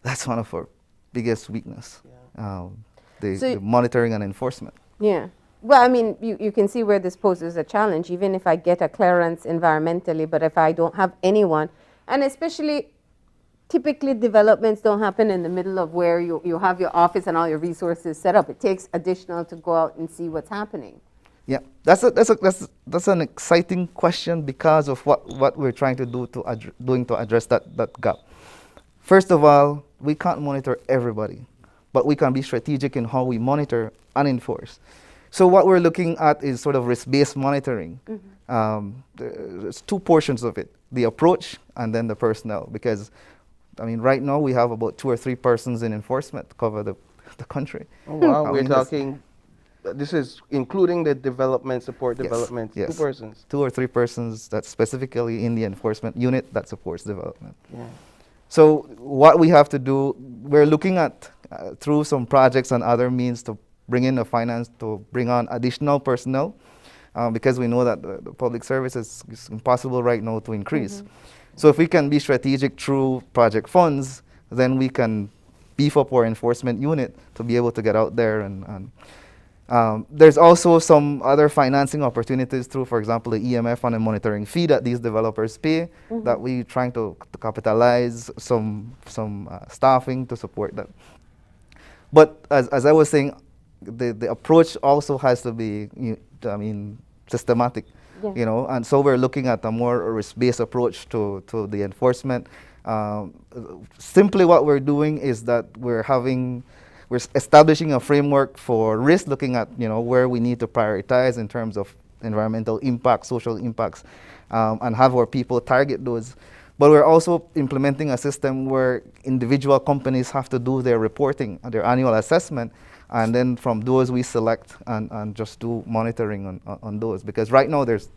That's one of our biggest weakness, the monitoring and enforcement. Yeah. Well, I mean, you can see where this poses a challenge, even if I get a clearance environmentally, but if I don't have anyone, and especially typically developments don't happen in the middle of where you have your office and all your resources set up. It takes additional to go out and see what's happening. Yeah, that's an exciting question because of what we're trying to do to address that gap. First of all, we can't monitor everybody, but we can be strategic in how we monitor and enforce. So what we're looking at is sort of risk-based monitoring. There's 2 portions of it: the approach and then the personnel. Because, I mean, right now we have about 2 or 3 persons in enforcement to cover the country. Oh wow, we're talking. This is including the development, support development, yes. 2 persons. 2 or 3 persons that's specifically in the enforcement unit that supports development. So what we have to do, we're looking at through some projects and other means to bring in the finance to bring on additional personnel, because we know that the public service is impossible right now to increase. So if we can be strategic through project funds, then we can beef up our enforcement unit to be able to get out there. And there's also some other financing opportunities through, for example, the EMF and the monitoring fee that these developers pay, that we're trying to capitalize some staffing to support that. But as I was saying, the approach also has to be, systematic, you know, and so we're looking at a more risk-based approach to the enforcement. Simply what we're doing is that we're establishing a framework for risk, looking at, you know, where we need to prioritize in terms of environmental impacts, social impacts, and have our people target those. But we're also implementing a system where individual companies have to do their reporting, their annual assessment, and then from those we select and just do monitoring on those. Because right now there's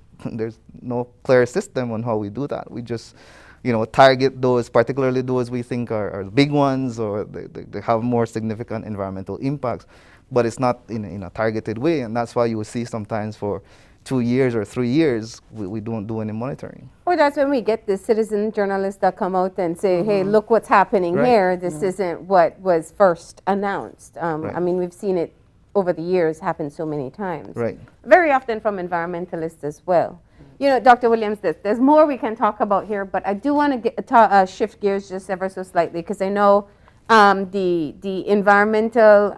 no clear system on how we do that. We just, you know, target those, particularly those we think are big ones, or they have more significant environmental impacts, but it's not in a targeted way. And that's why you will see sometimes for, 2 years or 3 years, we don't do any monitoring. Or that's when we get the citizen journalists that come out and say, hey, look what's happening Right. here. This isn't what was first announced. Right. I mean, we've seen it over the years happen so many times. Right. Very often from environmentalists as well. You know, Dr. Williams, there's more we can talk about here, but I do want to shift gears just ever so slightly, because I know the environmental,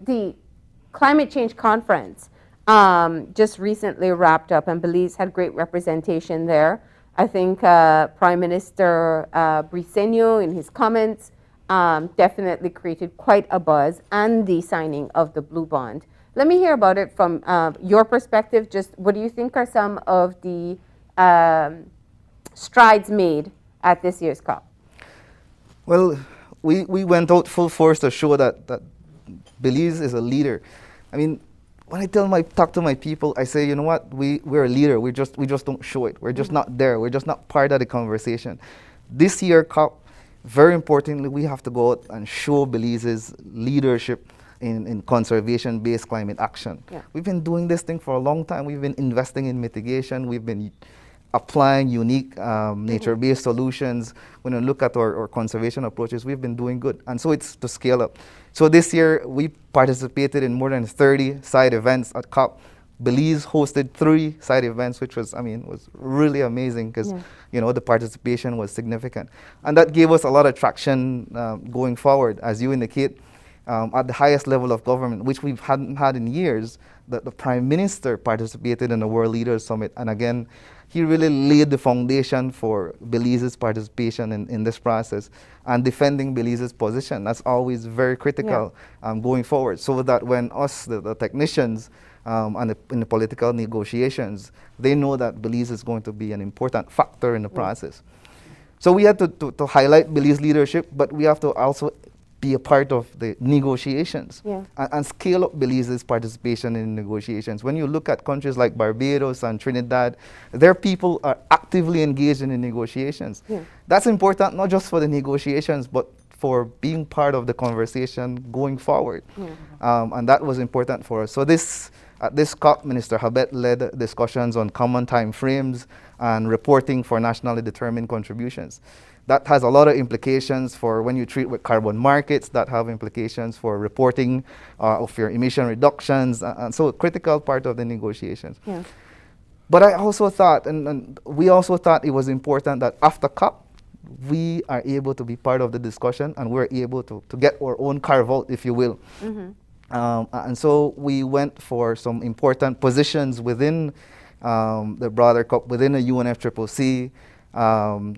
the climate change conference just recently wrapped up, and Belize had great representation there. I think Prime Minister Briceño, in his comments, definitely created quite a buzz, and the signing of the Blue Bond. Let me hear about it from your perspective. Just what do you think are some of the strides made at this year's COP? Well, we went out full force to show that Belize is a leader. I mean, when I talk to my people, I say, you know what, we're a leader. We just don't show it. We're just not there. We're just not part of the conversation. This year COP, very importantly, we have to go out and show Belize's leadership in conservation-based climate action. Yeah. We've been doing this thing for a long time. We've been investing in mitigation. We've been applying unique nature-based solutions. When you look at our conservation approaches, we've been doing good. And so it's to scale up. So this year, we participated in more than 30 side events at COP. Belize hosted 3 side events, which was really amazing because, you know, the participation was significant. And that gave us a lot of traction going forward. As you indicate, at the highest level of government, which we hadn't had in years, the Prime Minister participated in the World Leaders Summit. And again, he really laid the foundation for Belize's participation in this process and defending Belize's position. That's always very critical going forward, so that when us, the technicians, and in the political negotiations, they know that Belize is going to be an important factor in the process. So we had to highlight Belize leadership, but we have to also be a part of the negotiations and scale up Belize's participation in negotiations. When you look at countries like Barbados and Trinidad, their people are actively engaged in the negotiations. That's important not just for the negotiations, but for being part of the conversation going forward. And that was important for us. So at this COP, Minister Habet led discussions on common time frames and reporting for nationally determined contributions. That has a lot of implications for when you treat with carbon markets, that have implications for reporting of your emission reductions, and so a critical part of the negotiations. But I also thought, and we also thought it was important that after COP, we are able to be part of the discussion and we're able to get our own carve out, if you will. And so we went for some important positions within the broader COP, within the UNFCCC,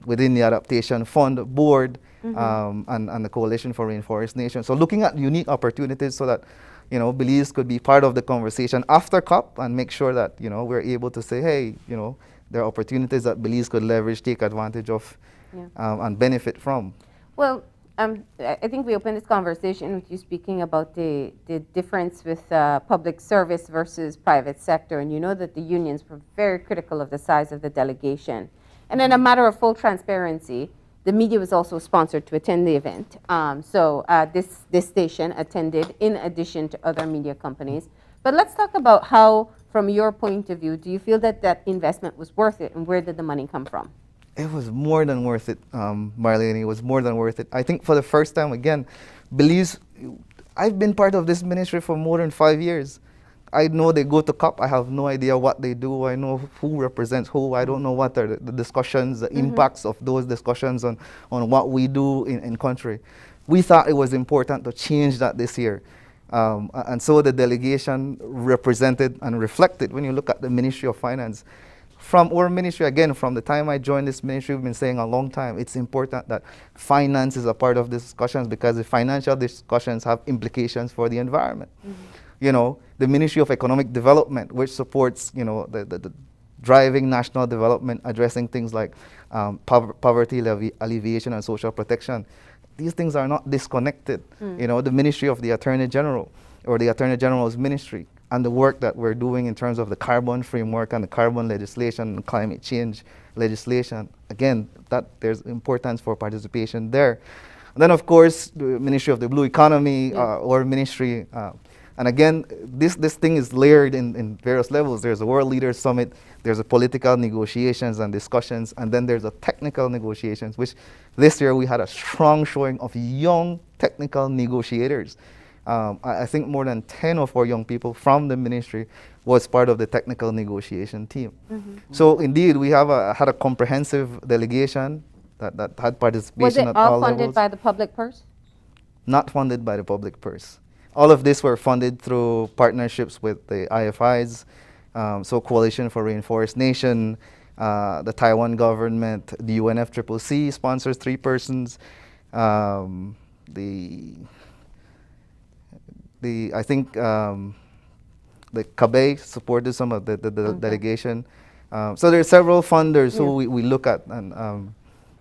within the Adaptation Fund Board, and the Coalition for Rainforest Nations. So looking at unique opportunities so that, you know, Belize could be part of the conversation after COP and make sure that, you know, we're able to say, hey, you know, there are opportunities that Belize could leverage, take advantage of, and benefit from. Well, I think we opened this conversation with you speaking about the difference with public service versus private sector, and you know that the unions were very critical of the size of the delegation. And in a matter of full transparency, the media was also sponsored to attend the event. So this station attended in addition to other media companies. But let's talk about how, from your point of view, do you feel that that investment was worth it, and where did the money come from? It was more than worth it, Marlene. It was more than worth it. I think for the first time, again, Belize, I've been part of this ministry for more than 5 years. I know they go to COP. I have no idea what they do. I know who represents who. I don't know what are the discussions, the impacts of those discussions on what we do in country. We thought it was important to change that this year. And so the delegation represented and reflected, when you look at the Ministry of Finance, from our ministry, again, from the time I joined this ministry, we've been saying a long time, it's important that finance is a part of the discussions, because the financial discussions have implications for the environment. You know, the Ministry of Economic Development, which supports, you know, the driving national development, addressing things like poverty alleviation and social protection. These things are not disconnected. You know, the Ministry of the Attorney General, or the Attorney General's ministry, and the work that we're doing in terms of the carbon framework and the carbon legislation and climate change legislation. Again, that there's importance for participation there. And then, of course, the Ministry of the Blue Economy, or ministry, And again, this thing is layered in various levels. There's a World Leaders Summit, there's a political negotiations and discussions, and then there's a technical negotiations, which this year we had a strong showing of young technical negotiators. I think more than 10 of our young people from the ministry was part of the technical negotiation team. So indeed, we have had a comprehensive delegation that had participation Was it at all all funded levels. by the public purse? Not funded by the public purse. All of this were funded through partnerships with the IFIs, so Coalition for Rainforest Nation, the Taiwan government, the UNFCCC sponsors 3 persons, I think the CABE supported some of the delegation. So there are several funders who we look at and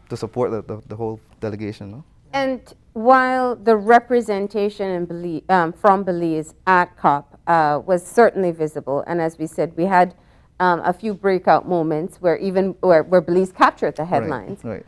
to support the whole delegation. No? And while the representation in from Belize at COP was certainly visible, and as we said, we had a few breakout moments where where Belize captured the headlines. Right.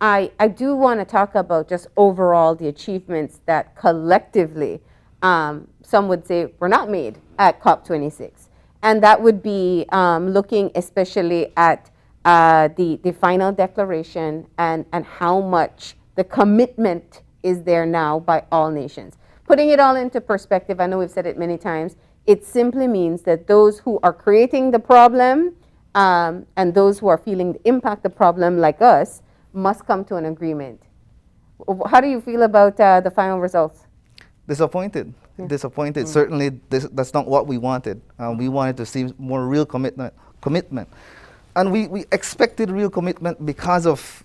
I do want to talk about just overall the achievements that collectively some would say were not made at COP26. And that would be looking especially at the final declaration and how much the commitment is there now by all nations. Putting it all into perspective, I know we've said it many times, it simply means that those who are creating the problem and those who are feeling the impact of the problem like us must come to an agreement. How do you feel about the final results? Disappointed. Disappointed. Certainly, that's not what we wanted. We wanted to see more real commitment. And we expected real commitment because of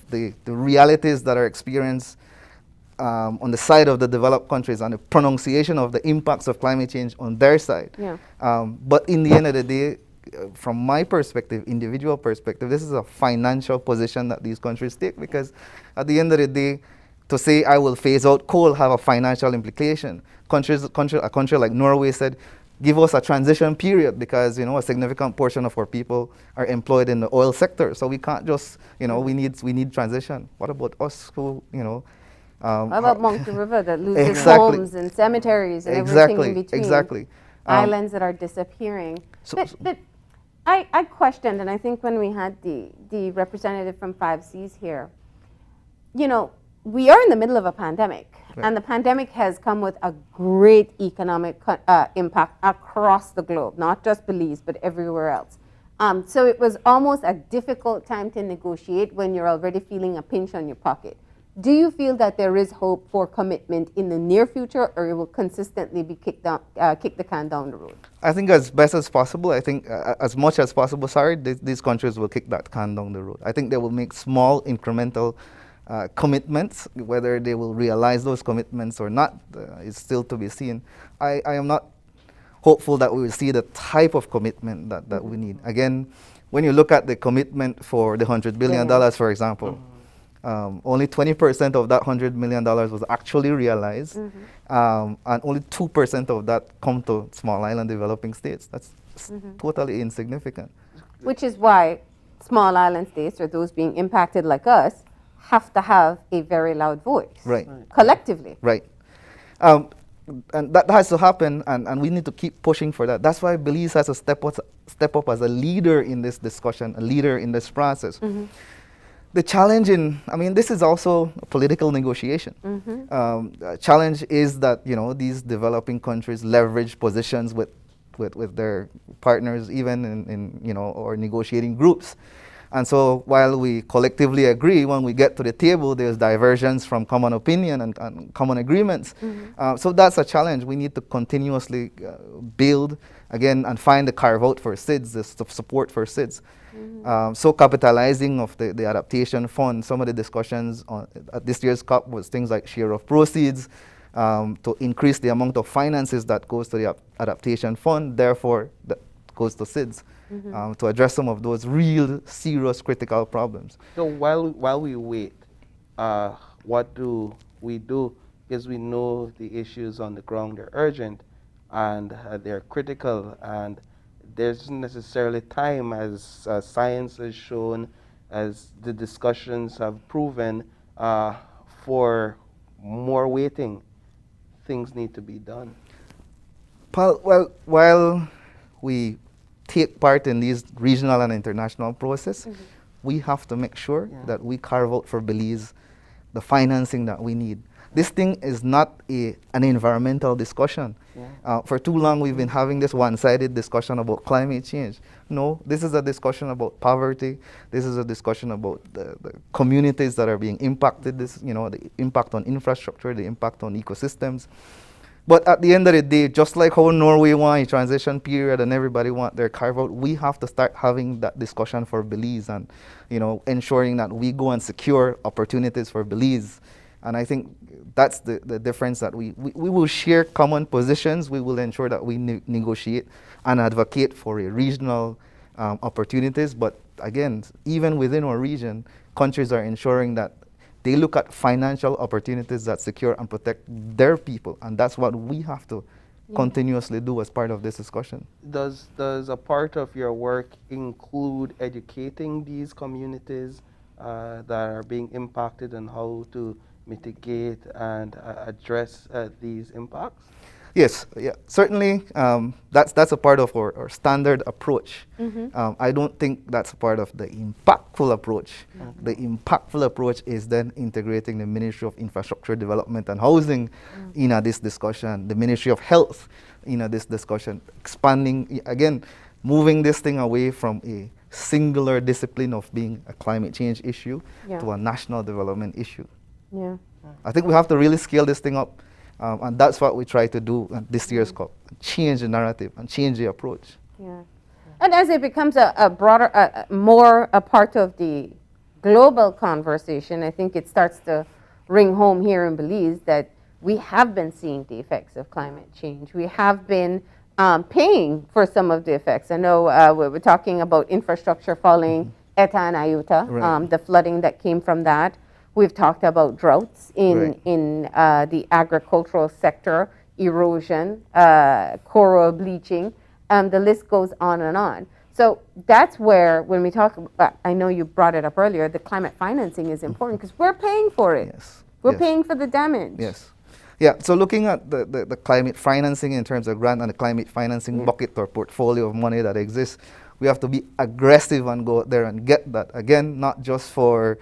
the realities that are experienced on the side of the developed countries and the pronunciation of the impacts of climate change on their side. Yeah. But in the end of the day, from my perspective, individual perspective, this is a financial position that these countries take, because at the end of the day, to say I will phase out coal have a financial implication. A country like Norway said, give us a transition period, because a significant portion of our people are employed in the oil sector. So we can't just, we need transition. What about us who, What about Monkey River that loses Exactly. homes and cemeteries and everything in between? Exactly. Islands that are disappearing. But I questioned, and I think when we had the representative from 5Cs here, we are in the middle of a pandemic, and the pandemic has come with a great economic impact across the globe, not just Belize, but everywhere else. So it was almost a difficult time to negotiate when you're already feeling a pinch on your pocket. Do you feel that there is hope for commitment in the near future, or it will consistently be kick the can down the road? I think as best as possible. I think as much as possible, these countries will kick that can down the road. I think they will make small incremental commitments. Whether they will realize those commitments or not is still to be seen. I am not hopeful that we will see the type of commitment that we need. Again, when you look at the commitment for the $100 billion, for example, only 20% of that $100 million was actually realized, and only 2% of that come to small island developing states. That's totally insignificant. Which is why small island states, or those being impacted like us, have to have a very loud voice. Right. Collectively. Right. And that has to happen, and we need to keep pushing for that. That's why Belize has to step up as a leader in this discussion, a leader in this process. The challenge this is also a political negotiation. Challenge is that, these developing countries leverage positions with their partners, even in or negotiating groups. And so while we collectively agree, when we get to the table, there's diversions from common opinion and common agreements. So that's a challenge. We need to continuously build, again, and find the carve-out for SIDS, the support for SIDS. So capitalizing of the adaptation fund, some of the discussions at this year's COP was things like share of proceeds, to increase the amount of finances that goes to the adaptation fund, therefore that goes to SIDS. To address some of those real, serious, critical problems. So while we wait, what do we do? Because we know the issues on the ground are urgent and they're critical, and there isn't necessarily time, as science has shown, as the discussions have proven, for more waiting. Things need to be done. Well, while we take part in these regional and international processes, we have to make sure that we carve out for Belize the financing that we need. This thing is not an environmental discussion. For too long, we've been having this one-sided discussion about climate change. No, this is a discussion about poverty. This is a discussion about the communities that are being impacted. This, the impact on infrastructure, the impact on ecosystems. But at the end of the day, just like how Norway want a transition period and everybody want their carve out, we have to start having that discussion for Belize and, ensuring that we go and secure opportunities for Belize. And I think that's the difference, that we will share common positions. We will ensure that we negotiate and advocate for a regional opportunities. But again, even within our region, countries are ensuring that they look at financial opportunities that secure and protect their people. And that's what we have to continuously do as part of this discussion. Does a part of your work include educating these communities that are being impacted on how to mitigate and address these impacts? Yes, certainly that's a part of our standard approach. I don't think that's a part of the impactful approach. The impactful approach is then integrating the Ministry of Infrastructure Development and Housing in this discussion, the Ministry of Health in this discussion, expanding, again, moving this thing away from a singular discipline of being a climate change issue to a national development issue. I think we have to really scale this thing up. And that's what we try to do at this year's COP, change the narrative and change the approach. And as it becomes a broader, more a part of the global conversation, I think it starts to ring home here in Belize that we have been seeing the effects of climate change. We have been paying for some of the effects. I know we were talking about infrastructure following Eta and Iota, the flooding that came from that. We've talked about droughts in the agricultural sector, erosion, coral bleaching, the list goes on and on. So that's where, when we talk about, I know you brought it up earlier, the climate financing is important because we're paying for it. We're paying for the damage. So looking at the climate financing in terms of grant and the climate financing bucket or portfolio of money that exists, we have to be aggressive and go out there and get that. Again, not just for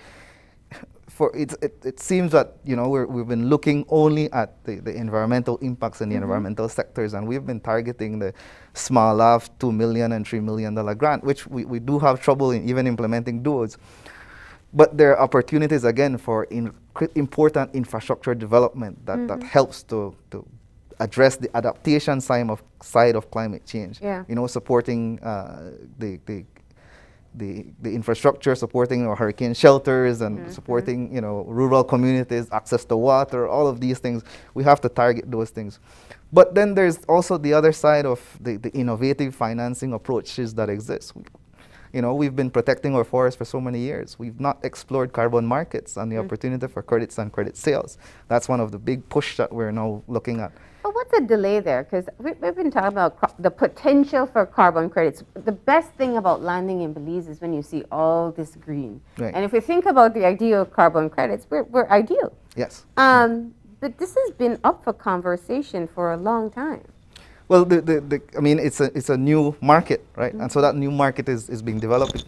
it seems that we've been looking only at the environmental impacts in the environmental sectors, and we've been targeting the small of $2 million and $3 million grant, which we do have trouble in even implementing those. But there are opportunities again for important infrastructure development that helps to address the adaptation side of climate change. Supporting the infrastructure, supporting our hurricane shelters and supporting rural communities, access to water, all of these things. We have to target those things. But then there's also the other side of the innovative financing approaches that exist. We've been protecting our forests for so many years. We've not explored carbon markets and the opportunity for credits and credit sales. That's one of the big push that we're now looking at. But what's the delay there? Because we've been talking about the potential for carbon credits. The best thing about landing in Belize is when you see all this green. And if we think about the idea of carbon credits, we're ideal. But this has been up for conversation for a long time. Well, I mean, it's a new market, right? And so that new market is being developed.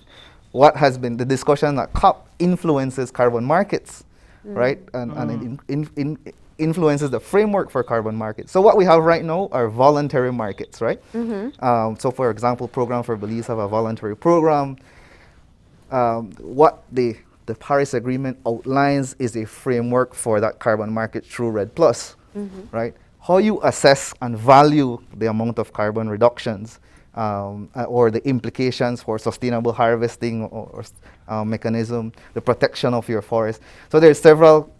What has been the discussion at COP influences carbon markets, right? And it influences the framework for carbon markets. So what we have right now are voluntary markets, right? So for example, Program for Belize have a voluntary program. What the Paris Agreement outlines is a framework for that carbon market through REDD+, right? How you assess and value the amount of carbon reductions or the implications for sustainable harvesting or mechanism, the protection of your forest. So there's several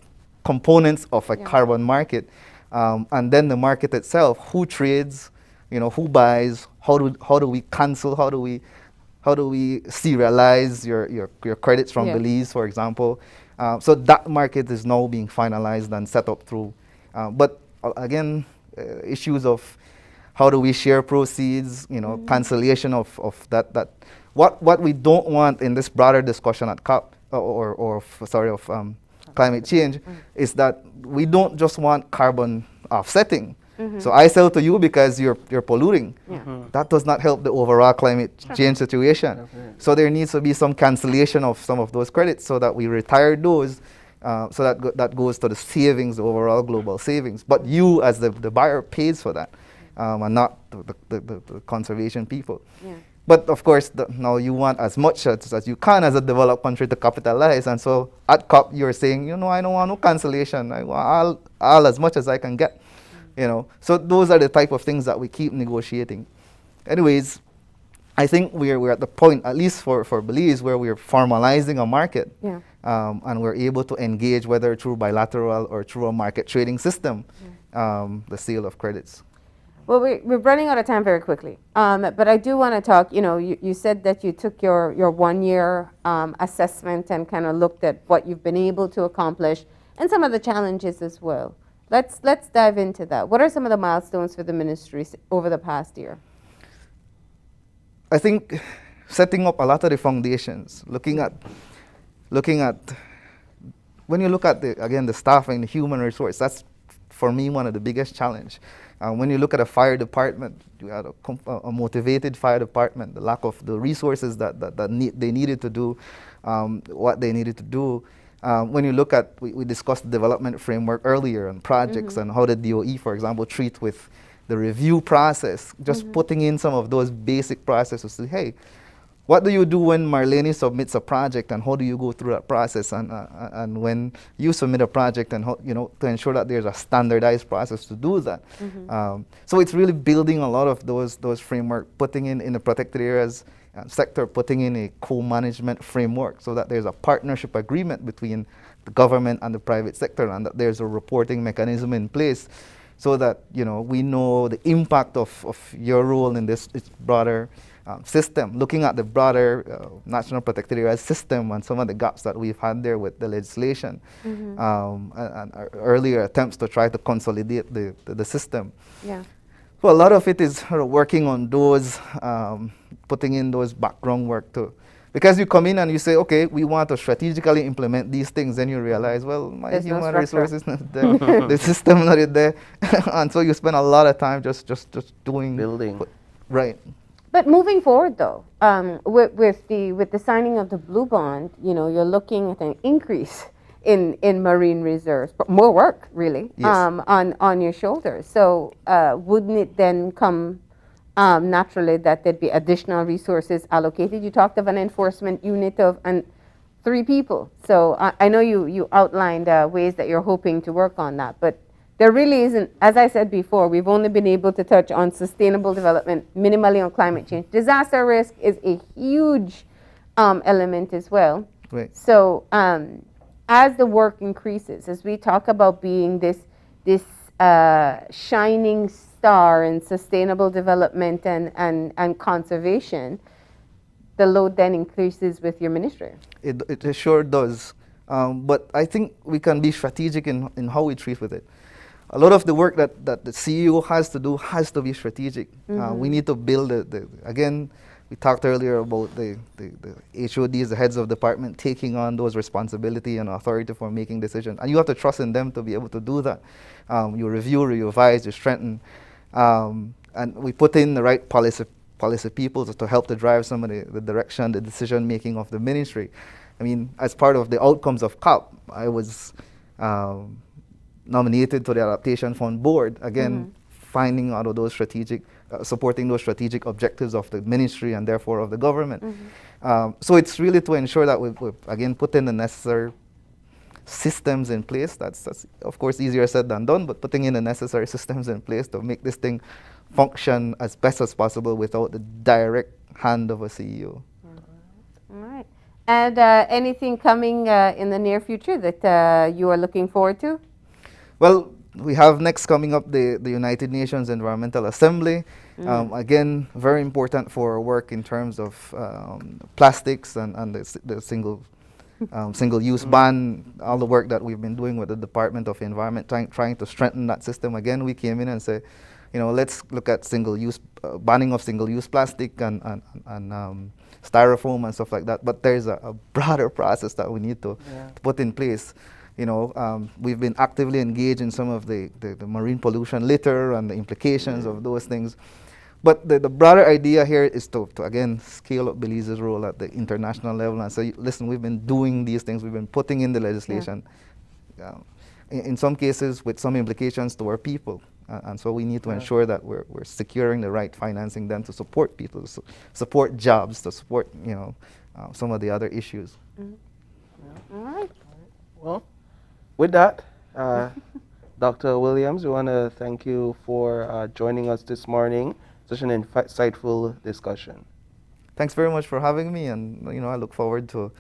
components of a carbon market, and then the market itself, who trades, who buys, how do we cancel, how do we serialize your credits from Belize, for example. So that market is now being finalized and set up through, but again, issues of how do we share proceeds, cancellation of that. What we don't want in this broader discussion at COP climate change is that we don't just want carbon offsetting. So I sell to you because you're polluting. Yeah. That does not help the overall climate change situation. So there needs to be some cancellation of some of those credits so that we retire those. So that goes to the savings, the overall global savings. But you, as the buyer, pays for that, and not the conservation people. Yeah. But of course, now you want as much as you can as a developed country to capitalize. And so at COP, you're saying, you know, I don't want no cancellation. I want all as much as I can get. You know, so those are the type of things that we keep negotiating. Anyways, I think we're at the point, at least for Belize, where we're formalizing a market. Yeah. And we're able to engage, whether through bilateral or through a market trading system, the sale of credits. Well, we're running out of time very quickly. But I do want to talk, you know, you said that you took your 1 year assessment and kind of looked at what you've been able to accomplish and some of the challenges as well. Let's dive into that. What are some of the milestones for the ministry over the past year? I think setting up a lot of the foundations, looking at when you look at the staff and the human resource, that's for me one of the biggest challenge. When you look at a fire department, you had a motivated fire department, the lack of the resources that they needed to do what they needed to do. When you look at, we discussed the development framework earlier and projects and how the DOE, for example, treat with the review process, just putting in some of those basic processes to, hey, what do you do when Marlene submits a project, and how do you go through that process? And when you submit a project, and how, you know, to ensure that there's a standardized process to do that. So it's really building a lot of those framework, putting in the protected areas sector, putting in a co-management framework so that there's a partnership agreement between the government and the private sector, and that there's a reporting mechanism in place so that, you know, we know the impact of your role in this broader system, looking at the broader national protected areas system and some of the gaps that we've had there with the legislation and earlier attempts to try to consolidate the system. Yeah. So a lot of it is sort of working on those, putting in those background work too. Because you come in and you say, okay, we want to strategically implement these things, then you realize, well, my There's no human resources is not there, the system not there, and so you spend a lot of time just doing Building. Right. But moving forward, though, with the signing of the Blue Bond, you know, you're looking at an increase in marine reserves, but more work, really, Yes. on your shoulders. So wouldn't it then come naturally that there'd be additional resources allocated? You talked of an enforcement unit of 3 people. So I know you outlined ways that you're hoping to work on that, but there really isn't, as I said before, we've only been able to touch on sustainable development, minimally on climate change. Disaster risk is a huge element as well. Right. So as the work increases, as we talk about being this shining star in sustainable development and conservation, the load then increases with your ministry. It sure does. But I think we can be strategic in how we treat with it. A lot of the work that the CEO has to do has to be strategic. We need to build again, we talked earlier about the HODs, the heads of department, taking on those responsibility and authority for making decisions. And you have to trust in them to be able to do that. You review, you revise, you strengthen. And we put in the right policy people to help to drive some of the direction, the decision making of the ministry. I mean, as part of the outcomes of COP, I was nominated to the Adaptation Fund board, again, finding out of those strategic, supporting those strategic objectives of the ministry and therefore of the government. So it's really to ensure that we've again put in the necessary systems in place. That's of course easier said than done, but putting in the necessary systems in place to make this thing function as best as possible without the direct hand of a CEO. All right. And anything coming in the near future that you are looking forward to? Well, we have next coming up the United Nations Environmental Assembly. Again, very important for our work in terms of plastics and the single-use ban, all the work that we've been doing with the Department of Environment, trying to strengthen that system. Again, we came in and said, you know, let's look at single-use, banning of single-use plastic and styrofoam and stuff like that. But there's a broader process that we need to put in place. We've been actively engaged in some of the marine pollution litter and the implications of those things. But the broader idea here is to again, scale up Belize's role at the international level and say, listen, we've been doing these things, we've been putting in the legislation, in some cases with some implications to our people. And so we need to ensure that we're securing the right financing then to support people, to support jobs, to support, some of the other issues. All right. Well, with that, Dr. Williams, we want to thank you for joining us this morning. Such an insightful discussion. Thanks very much for having me, and I look forward to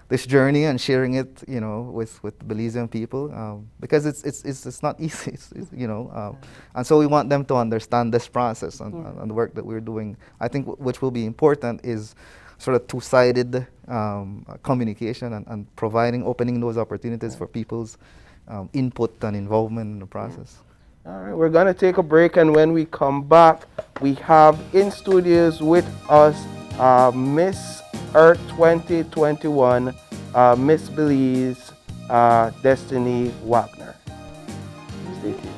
this journey and sharing it, with Belizean people, because it's not easy, and so we want them to understand this process and the work that we're doing. I think which will be important is sort of two-sided communication and opening those opportunities for people's input and involvement in the process. All right, we're going to take a break, and when we come back, we have in studios with us Miss Earth 2021, Miss Belize, Destiny Wagner. Stay tuned.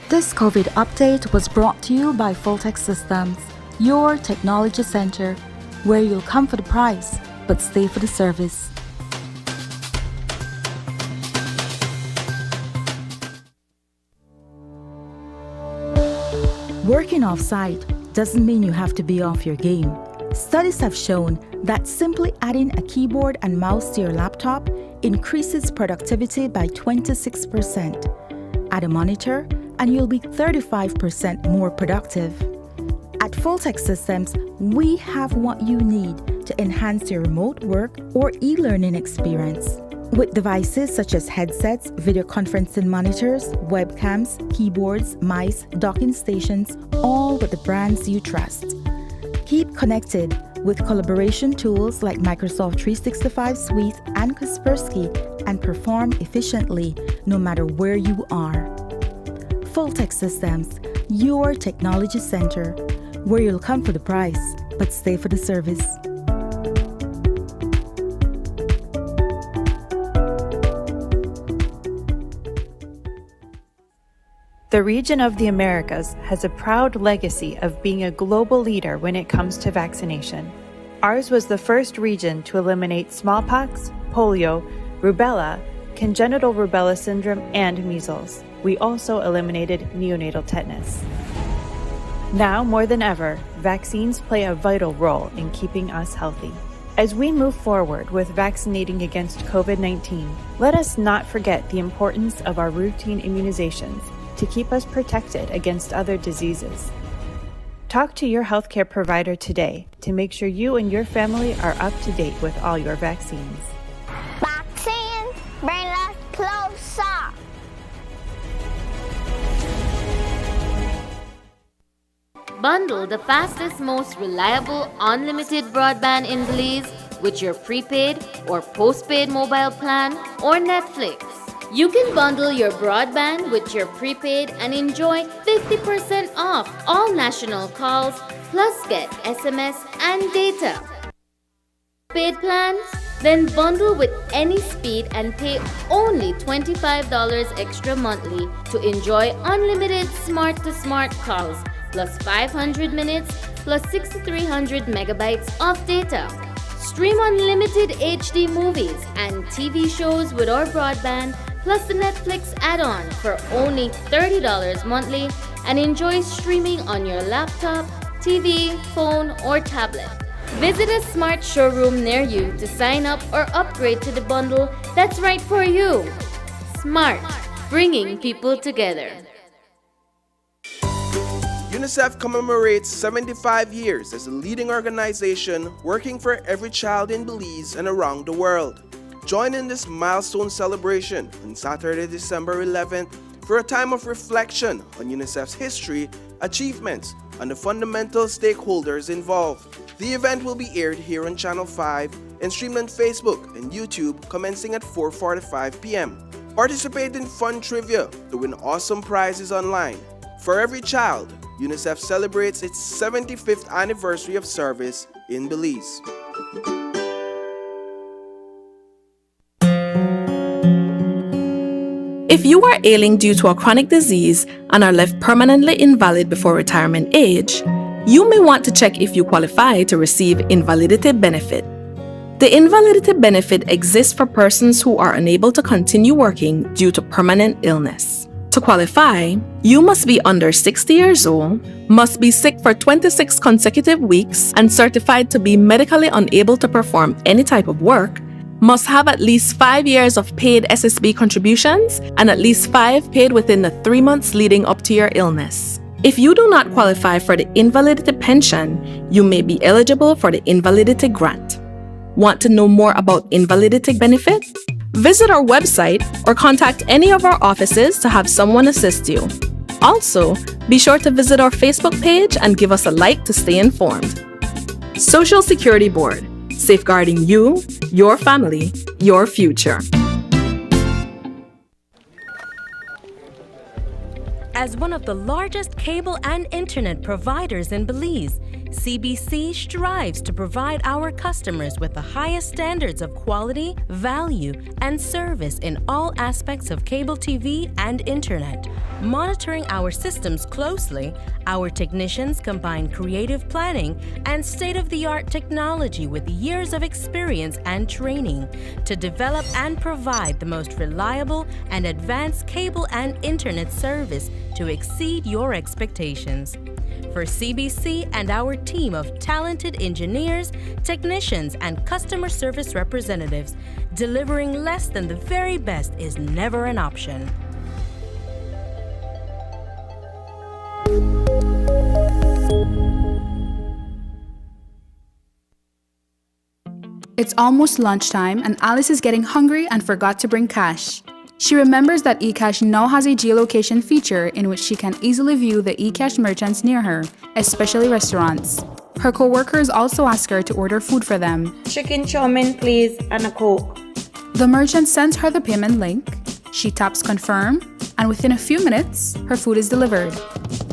This COVID update was brought to you by Fulltech Systems, your technology center, where you'll come for the price, but stay for the service. Working off-site doesn't mean you have to be off your game. Studies have shown that simply adding a keyboard and mouse to your laptop increases productivity by 26%. Add a monitor, and you'll be 35% more productive. At Fulltech Systems, we have what you need to enhance your remote work or e-learning experience. With devices such as headsets, video conferencing monitors, webcams, keyboards, mice, docking stations, all with the brands you trust. Keep connected with collaboration tools like Microsoft 365 Suite and Kaspersky and perform efficiently no matter where you are. Fulltech Systems, your technology center, where you'll come for the price, but stay for the service. The region of the Americas has a proud legacy of being a global leader when it comes to vaccination. Ours was the first region to eliminate smallpox, polio, rubella, congenital rubella syndrome, and measles. We also eliminated neonatal tetanus. Now, more than ever, vaccines play a vital role in keeping us healthy. As we move forward with vaccinating against COVID-19, let us not forget the importance of our routine immunizations to keep us protected against other diseases. Talk to your healthcare provider today to make sure you and your family are up to date with all your vaccines. Vaccines bring us closer. Bundle the fastest, most reliable, unlimited broadband in Belize with your prepaid or postpaid mobile plan or Netflix. You can bundle your broadband with your prepaid and enjoy 50% off all national calls, plus get SMS and data. Paid plan? Then bundle with any speed and pay only $25 extra monthly to enjoy unlimited smart-to-smart calls, plus 500 minutes, plus 6,300 megabytes of data. Stream unlimited HD movies and TV shows with our broadband, plus the Netflix add-on for only $30 monthly, and enjoy streaming on your laptop, TV, phone, or tablet. Visit a smart showroom near you to sign up or upgrade to the bundle that's right for you. Smart, bringing people together. UNICEF commemorates 75 years as a leading organization working for every child in Belize and around the world. Join in this milestone celebration on Saturday, December 11th for a time of reflection on UNICEF's history, achievements, and the fundamental stakeholders involved. The event will be aired here on Channel 5 and streamed on Facebook and YouTube commencing at 4:45 p.m. Participate in fun trivia to win awesome prizes online. For every child, UNICEF celebrates its 75th anniversary of service in Belize. If you are ailing due to a chronic disease and are left permanently invalid before retirement age, you may want to check if you qualify to receive invalidity benefit. The invalidity benefit exists for persons who are unable to continue working due to permanent illness. To qualify, you must be under 60 years old, must be sick for 26 consecutive weeks and certified to be medically unable to perform any type of work, must have at least 5 years of paid SSB contributions and at least 5 paid within the 3 months leading up to your illness. If you do not qualify for the invalidity pension, you may be eligible for the invalidity grant. Want to know more about invalidity benefit? Visit our website or contact any of our offices to have someone assist you. Also, be sure to visit our Facebook page and give us a like to stay informed. Social Security Board, safeguarding you, your family, your future. As one of the largest cable and internet providers in Belize, CBC strives to provide our customers with the highest standards of quality, value, and service in all aspects of cable TV and internet. Monitoring our systems closely, our technicians combine creative planning and state-of-the-art technology with years of experience and training to develop and provide the most reliable and advanced cable and internet service to exceed your expectations. For CBC and our team of talented engineers, technicians, and customer service representatives, delivering less than the very best is never an option. It's almost lunchtime and Alice is getting hungry and forgot to bring cash. She remembers that eCash now has a geolocation feature in which she can easily view the eCash merchants near her, especially restaurants. Her co-workers also ask her to order food for them. Chicken chow mein, please, and a Coke. The merchant sends her the payment link. She taps confirm, and within a few minutes, her food is delivered.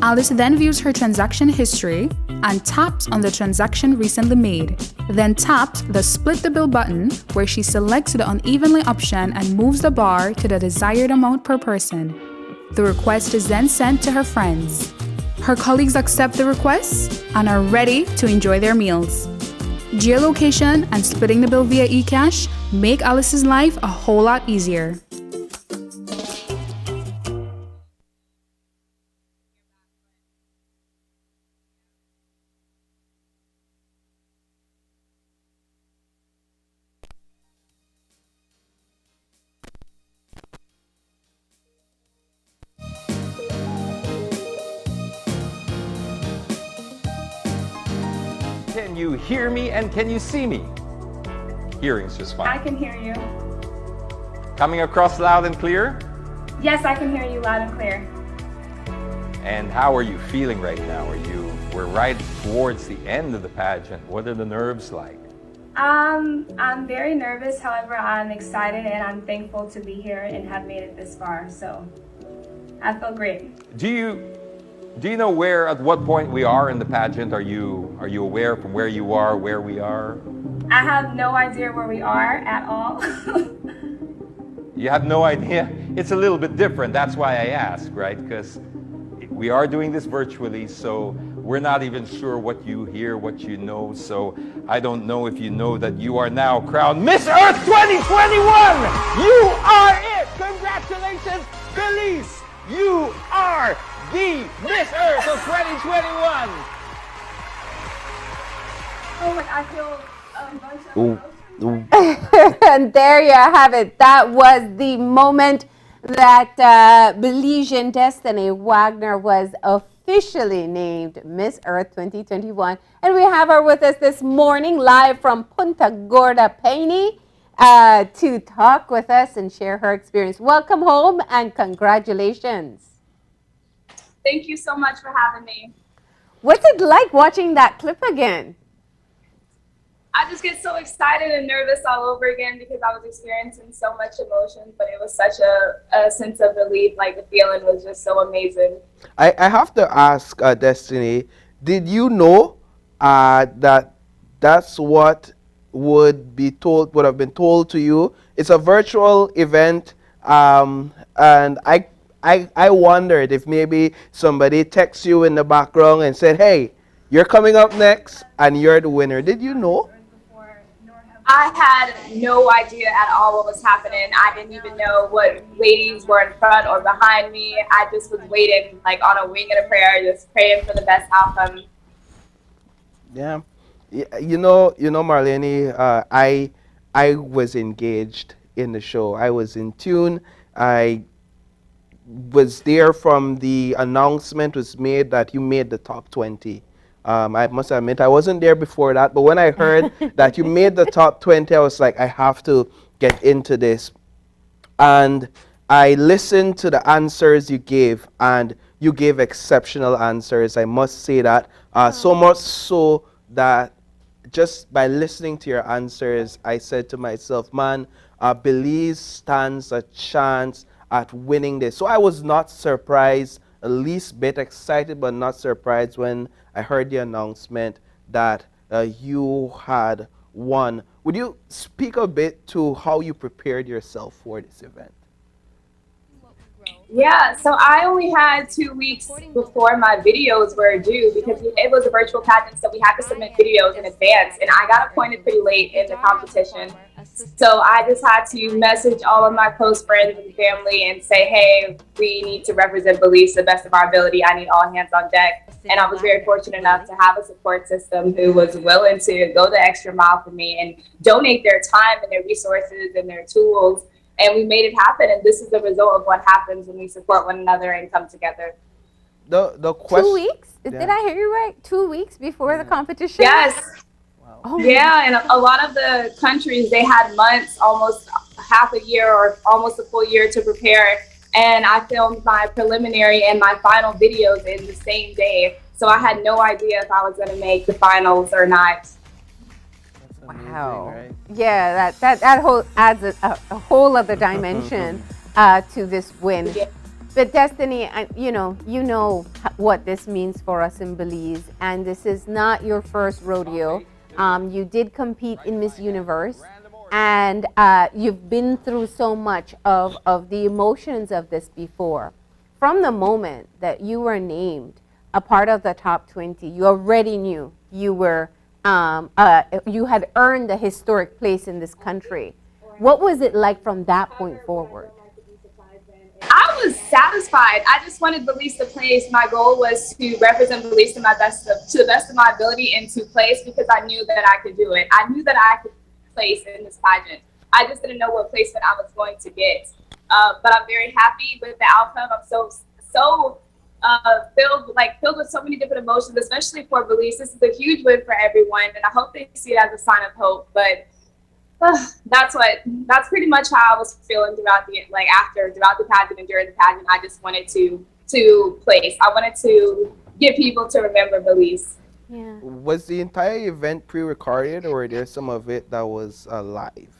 Alice then views her transaction history and taps on the transaction recently made. Then taps the split the bill button where she selects the unevenly option and moves the bar to the desired amount per person. The request is then sent to her friends. Her colleagues accept the request and are ready to enjoy their meals. Geolocation and splitting the bill via eCash make Alice's life a whole lot easier. Can you hear me and can you see me? Hearing's just fine. I can hear you. Coming across loud and clear? Yes, I can hear you loud and clear. And how are you feeling right now? We're right towards the end of the pageant. What are the nerves like? I'm very nervous. However, I'm excited and I'm thankful to be here and have made it this far. So I feel great. Do you know where, at what point we are in the pageant? Are you aware from where you are, where we are? I have no idea where we are at all. You have no idea? It's a little bit different. That's why I ask, right? Because we are doing this virtually, so we're not even sure what you hear, what you know. So I don't know if you know that you are now crowned Miss Earth 2021! You are it! Congratulations, Belize! You are the Miss Earth of 2021! Oh my, I feel a bunch of And there you have it. That was the moment that Belizean Destiny Wagner was officially named Miss Earth 2021. And we have her with us this morning live from Punta Gorda, Paine, to talk with us and share her experience. Welcome home and congratulations. Thank you so much for having me. What's it like watching that clip again? I just get so excited and nervous all over again because I was experiencing so much emotion, but it was such a sense of relief. Like the feeling was just so amazing. I have to ask Destiny, did you know that that's what would have been told to you? It's a virtual event, and I wondered if maybe somebody texts you in the background and said, hey, you're coming up next and you're the winner. Did you know? I had no idea at all what was happening. I didn't even know what ladies were in front or behind me. I just was waiting like on a wing and a prayer, just praying for the best outcome. Yeah. You know, Marlene, I was engaged in the show. I was in tune. I was there from the announcement was made that you made the top 20. I must admit, I wasn't there before that, but when I heard that you made the top 20, I was like, I have to get into this. And I listened to the answers you gave, and you gave exceptional answers. I must say that. So much so that just by listening to your answers, I said to myself, man, Belize stands a chance at winning this. So I was not surprised, at least bit excited, but not surprised when I heard the announcement that you had won. Would you speak a bit to how you prepared yourself for this event? Yeah, so I only had 2 weeks before my videos were due because it was a virtual pageant, so we had to submit videos in advance, and I got appointed pretty late in the competition. So I just had to message all of my close friends and family and say, hey, we need to represent Belize to the best of our ability. I need all hands on deck. And I was very fortunate enough to have a support system who was willing to go the extra mile for me and donate their time and their resources and their tools. And we made it happen. And this is the result of what happens when we support one another and come together. The question, 2 weeks? Did I hear you right? 2 weeks before the competition? Yes. Oh, yeah, and a lot of the countries, they had months, almost half a year or almost a full year to prepare. And I filmed my preliminary and my final videos in the same day. So I had no idea if I was going to make the finals or not. Wow. Right? Yeah, that whole adds a whole other dimension to this win. Yeah. But Destiny, you know what this means for us in Belize, and this is not your first rodeo. You did compete in Miss Universe, and you've been through so much of the emotions of this before. From the moment that you were named a part of the top 20, you already knew you were you had earned a historic place in this country. What was it like from that point forward? I was satisfied. I just wanted Belize to place. My goal was to represent Belize to the best of my ability and to place because I knew that I could do it. I knew that I could place in this pageant. I just didn't know what placement I was going to get. But I'm very happy with the outcome. I'm so filled with so many different emotions, especially for Belize. This is a huge win for everyone, and I hope they see it as a sign of hope. But that's pretty much how I was feeling throughout the pageant and during the pageant. I just wanted to place. I wanted to get people to remember Belize. Yeah. Was the entire event pre-recorded, or there some of it that was live?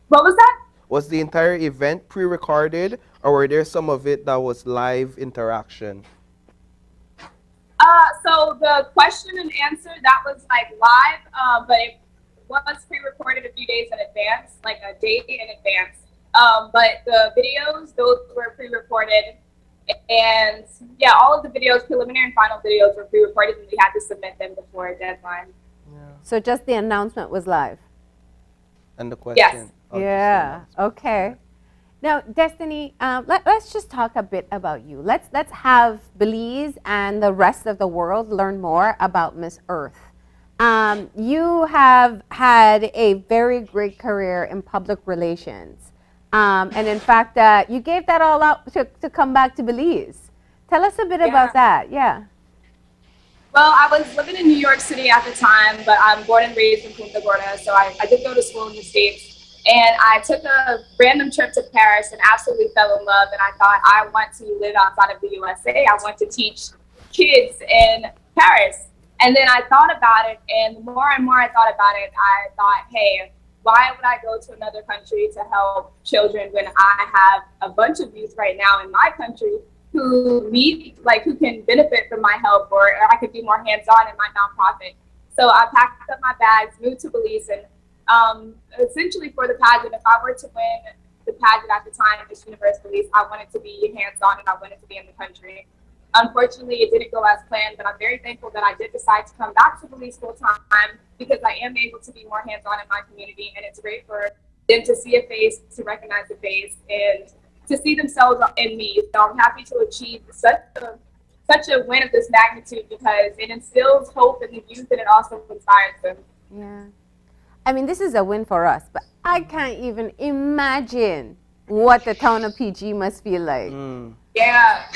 What was that? Was the entire event pre-recorded, or were there some of it that was live interaction? So the question and answer, that was like live, but it was pre-recorded a few days in advance, like a day in advance. But the videos, those were pre-recorded. And yeah, all of the videos, preliminary and final videos, were pre-recorded, and we had to submit them before a deadline. Yeah. So just the announcement was live? And the question? Yes. Yeah, okay. Now, Destiny, let's just talk a bit about you. Let's have Belize and the rest of the world learn more about Miss Earth. You have had a very great career in public relations. And in fact, you gave that all up to come back to Belize. Tell us a bit about that. Yeah. Well, I was living in New York City at the time, but I'm born and raised in Punta Gorda, so I did go to school in the States. And I took a random trip to Paris and absolutely fell in love. And I thought, I want to live outside of the USA. I want to teach kids in Paris. And then I thought about it, and the more and more I thought about it, I thought, hey, why would I go to another country to help children when I have a bunch of youth right now in my country who can benefit from my help, or I could be more hands-on in my nonprofit. So I packed up my bags, moved to Belize, and essentially for the pageant, if I were to win the pageant at the time, Miss Universe Belize, I wanted to be hands-on and I wanted to be in the country. Unfortunately, it didn't go as planned, but I'm very thankful that I did decide to come back to Belize full-time because I am able to be more hands-on in my community, and it's great for them to see a face, to recognize a face, and to see themselves in me. So I'm happy to achieve such a win of this magnitude because it instills hope in the youth and it also inspires them. Yeah. I mean, this is a win for us, but I can't even imagine what the town of PG must feel like. Yeah.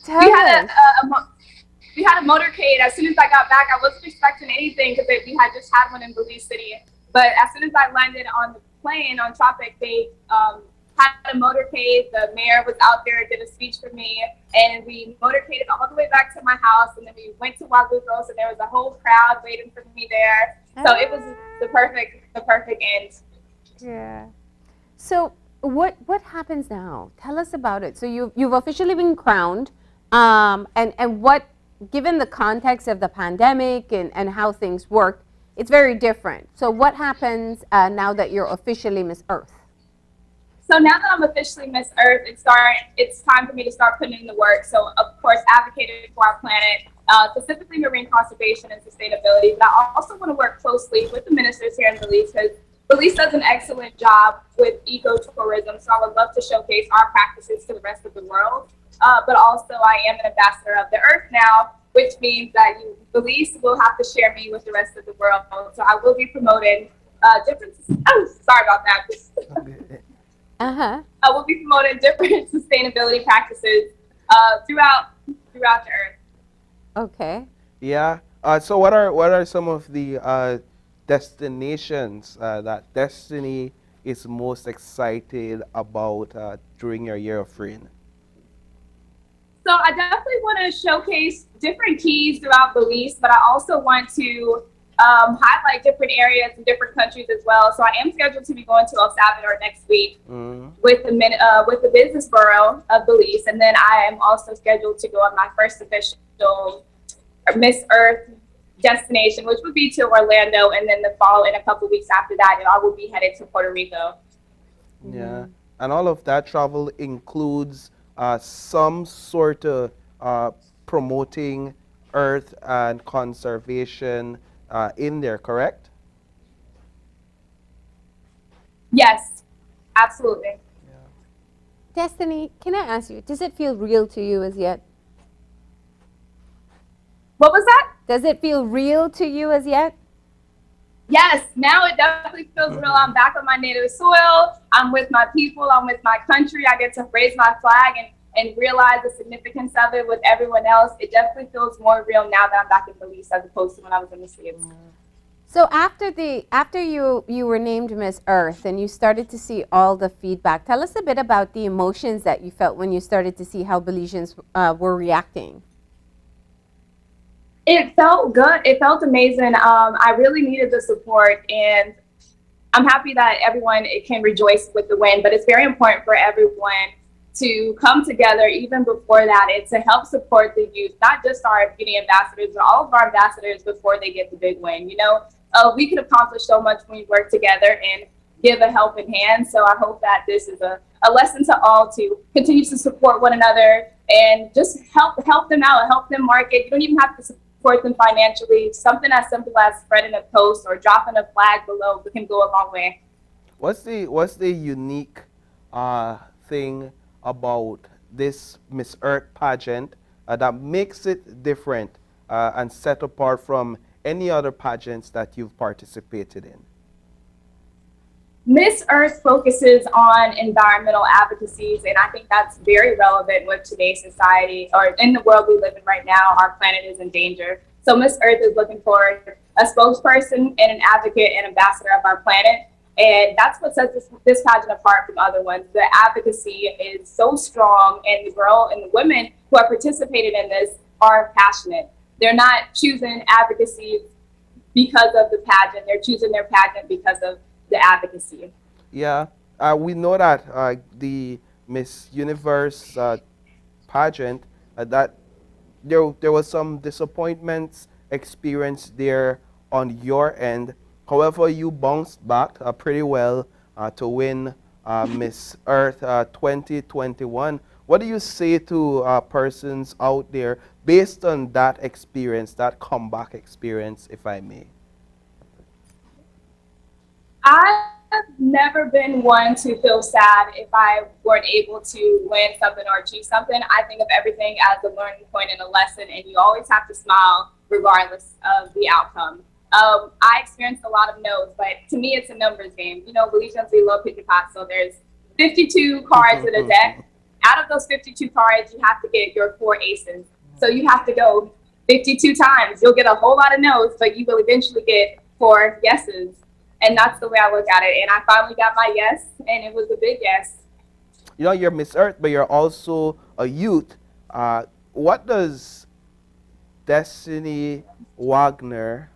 We had a motorcade. As soon as I got back, I wasn't expecting anything because we had just had one in Belize City. But as soon as I landed on the plane on Tropic, they had a motorcade. The mayor was out there, did a speech for me, and we motorcaded all the way back to my house. And then we went to Walucos, and there was a whole crowd waiting for me there. So it was the perfect end. Yeah. So what happens now? Tell us about it. So you've officially been crowned, and what, given the context of the pandemic and how things work, it's very different. So what happens now that you're officially Miss Earth? So now that I'm officially Miss Earth, it's time for me to start putting in the work. So of course, advocating for our planet, specifically marine conservation and sustainability. But I also want to work closely with the ministers here in Belize because Belize does an excellent job with ecotourism. So I would love to showcase our practices to the rest of the world. But also I am an ambassador of the Earth now, which means that Belize will have to share me with the rest of the world. So I will be promoting sorry about that. I will be promoting different sustainability practices throughout the Earth. Okay. Yeah. So what are some of the destinations that Destiny is most excited about during your year of Rain? So I definitely want to showcase different keys throughout Belize, but I also want to highlight different areas in different countries as well. So I am scheduled to be going to El Salvador next week with the business borough of Belize, and then I am also scheduled to go on my first official Miss Earth destination, which would be to Orlando, and then in a couple weeks after that, I will be headed to Puerto Rico. Yeah, and all of that travel includes some sort of promoting earth and conservation in there, correct? Yes, absolutely. Destiny, can I ask you, does it feel real to you as yet? What was that? Does it feel real to you as yet? Yes, now it definitely feels real. I'm back on my native soil. I'm with my people. I'm with my country. I get to raise my flag and realize the significance of it with everyone else. It definitely feels more real now that I'm back in Belize as opposed to when I was in the States. So after you were named Miss Earth and you started to see all the feedback, tell us a bit about the emotions that you felt when you started to see how Belizeans were reacting. It felt good. It felt amazing. I really needed the support, and I'm happy that everyone can rejoice with the win, but it's very important for everyone to come together even before that and to help support the youth, not just our beauty ambassadors, but all of our ambassadors before they get the big win. We can accomplish so much when we work together and give a helping hand. So I hope that this is a lesson to all to continue to support one another and just help them out, help them market. You don't even have to support them financially. Something as simple as spreading a post or dropping a flag below can go a long way. What's the unique thing about this Miss Earth pageant that makes it different and set apart from any other pageants that you've participated in? Miss Earth focuses on environmental advocacies, and I think that's very relevant with today's society, or in the world we live in right now. Our planet is in danger. So Miss Earth is looking for a spokesperson and an advocate and ambassador of our planet. And that's what sets this pageant apart from other ones. The advocacy is so strong, and the women who have participated in this are passionate. They're not choosing advocacy because of the pageant. They're choosing their pageant because of the advocacy. Yeah, we know that the Miss Universe pageant, that there was some disappointments experienced there on your end. However, you bounced back pretty well to win Miss Earth 2021. What do you say to persons out there based on that experience, that comeback experience, if I may? I've never been one to feel sad if I weren't able to win something or achieve something. I think of everything as a learning point and a lesson, and you always have to smile regardless of the outcome. I experienced a lot of no's, but to me, it's a numbers game. You know, Belizeans, we love picking pots, so there's 52 cards in a deck. Out of those 52 cards, you have to get your 4 aces. So you have to go 52 times. You'll get a whole lot of no's, but you will eventually get 4 yeses. And that's the way I look at it. And I finally got my yes, and it was a big yes. You know, you're Miss Earth, but you're also a youth. What does Destiny Wagner,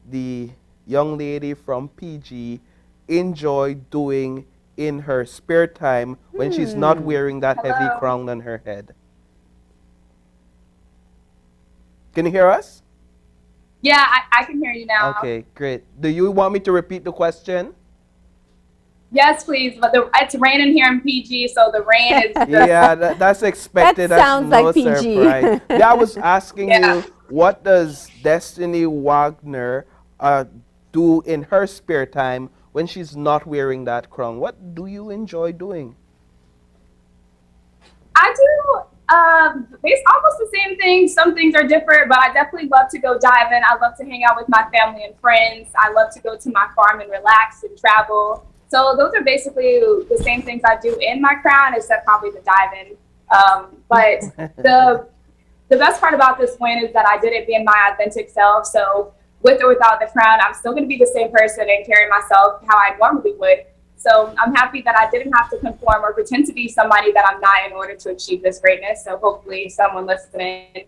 the young lady from PG, enjoy doing in her spare time when she's not wearing that heavy crown on her head? Can you hear us? Yeah, I can hear you now. Okay, great. Do you want me to repeat the question? Yes, please. But it's raining here in PG, so the rain is just... Yeah, that's expected. That sounds that's no like PG. surprise. Yeah, I was asking you, what does Destiny Wagner do in her spare time when she's not wearing that crown? What do you enjoy doing? I do it's almost the same thing. Some things are different, but I definitely love to go diving. I love to hang out with my family and friends. I love to go to my farm and relax and travel. So those are basically the same things I do in my crown, except probably the diving. But the best part about this win is that I did it being my authentic self. So with or without the crown, I'm still going to be the same person and carry myself how I normally would. So I'm happy that I didn't have to conform or pretend to be somebody that I'm not in order to achieve this greatness. So hopefully someone listening,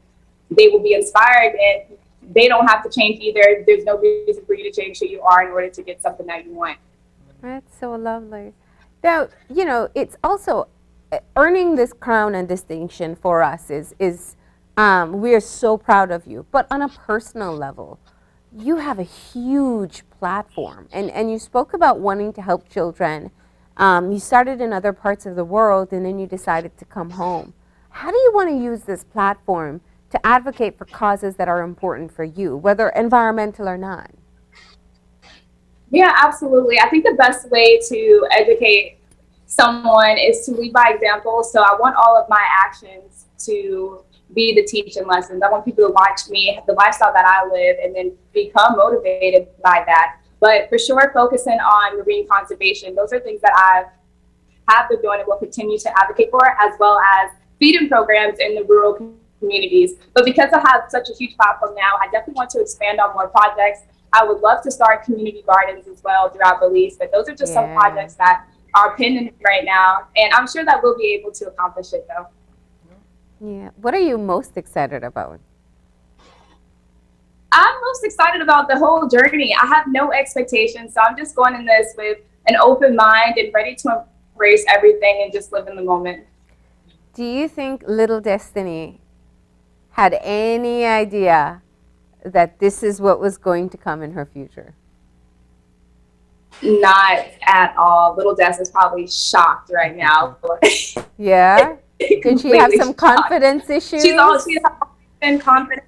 they will be inspired, and they don't have to change either. There's no reason for you to change who you are in order to get something that you want. That's so lovely. Now, you know, it's also earning this crown and distinction for us is we are so proud of you. But on a personal level, you have a huge platform, and you spoke about wanting to help children. You started in other parts of the world, and then you decided to come home. How do you want to use this platform to advocate for causes that are important for you, whether environmental or not? Yeah, absolutely. I think the best way to educate someone is to lead by example. So I want all of my actions to be the teaching lessons. I want people to watch me, the lifestyle that I live, and then become motivated by that. But for sure, focusing on marine conservation, those are things that I have been doing and will continue to advocate for, as well as feeding programs in the rural communities. But because I have such a huge platform now, I definitely want to expand on more projects. I would love to start community gardens as well throughout Belize, but those are just some projects that are pending right now, and I'm sure that we'll be able to accomplish it though. Yeah. What are you most excited about? I'm most excited about the whole journey. I have no expectations, so I'm just going in this with an open mind and ready to embrace everything and just live in the moment. Do you think little Destiny had any idea that this is what was going to come in her future? Not at all. Little Des is probably shocked right now. Yeah? Did she have some confidence issues? She's always been confident.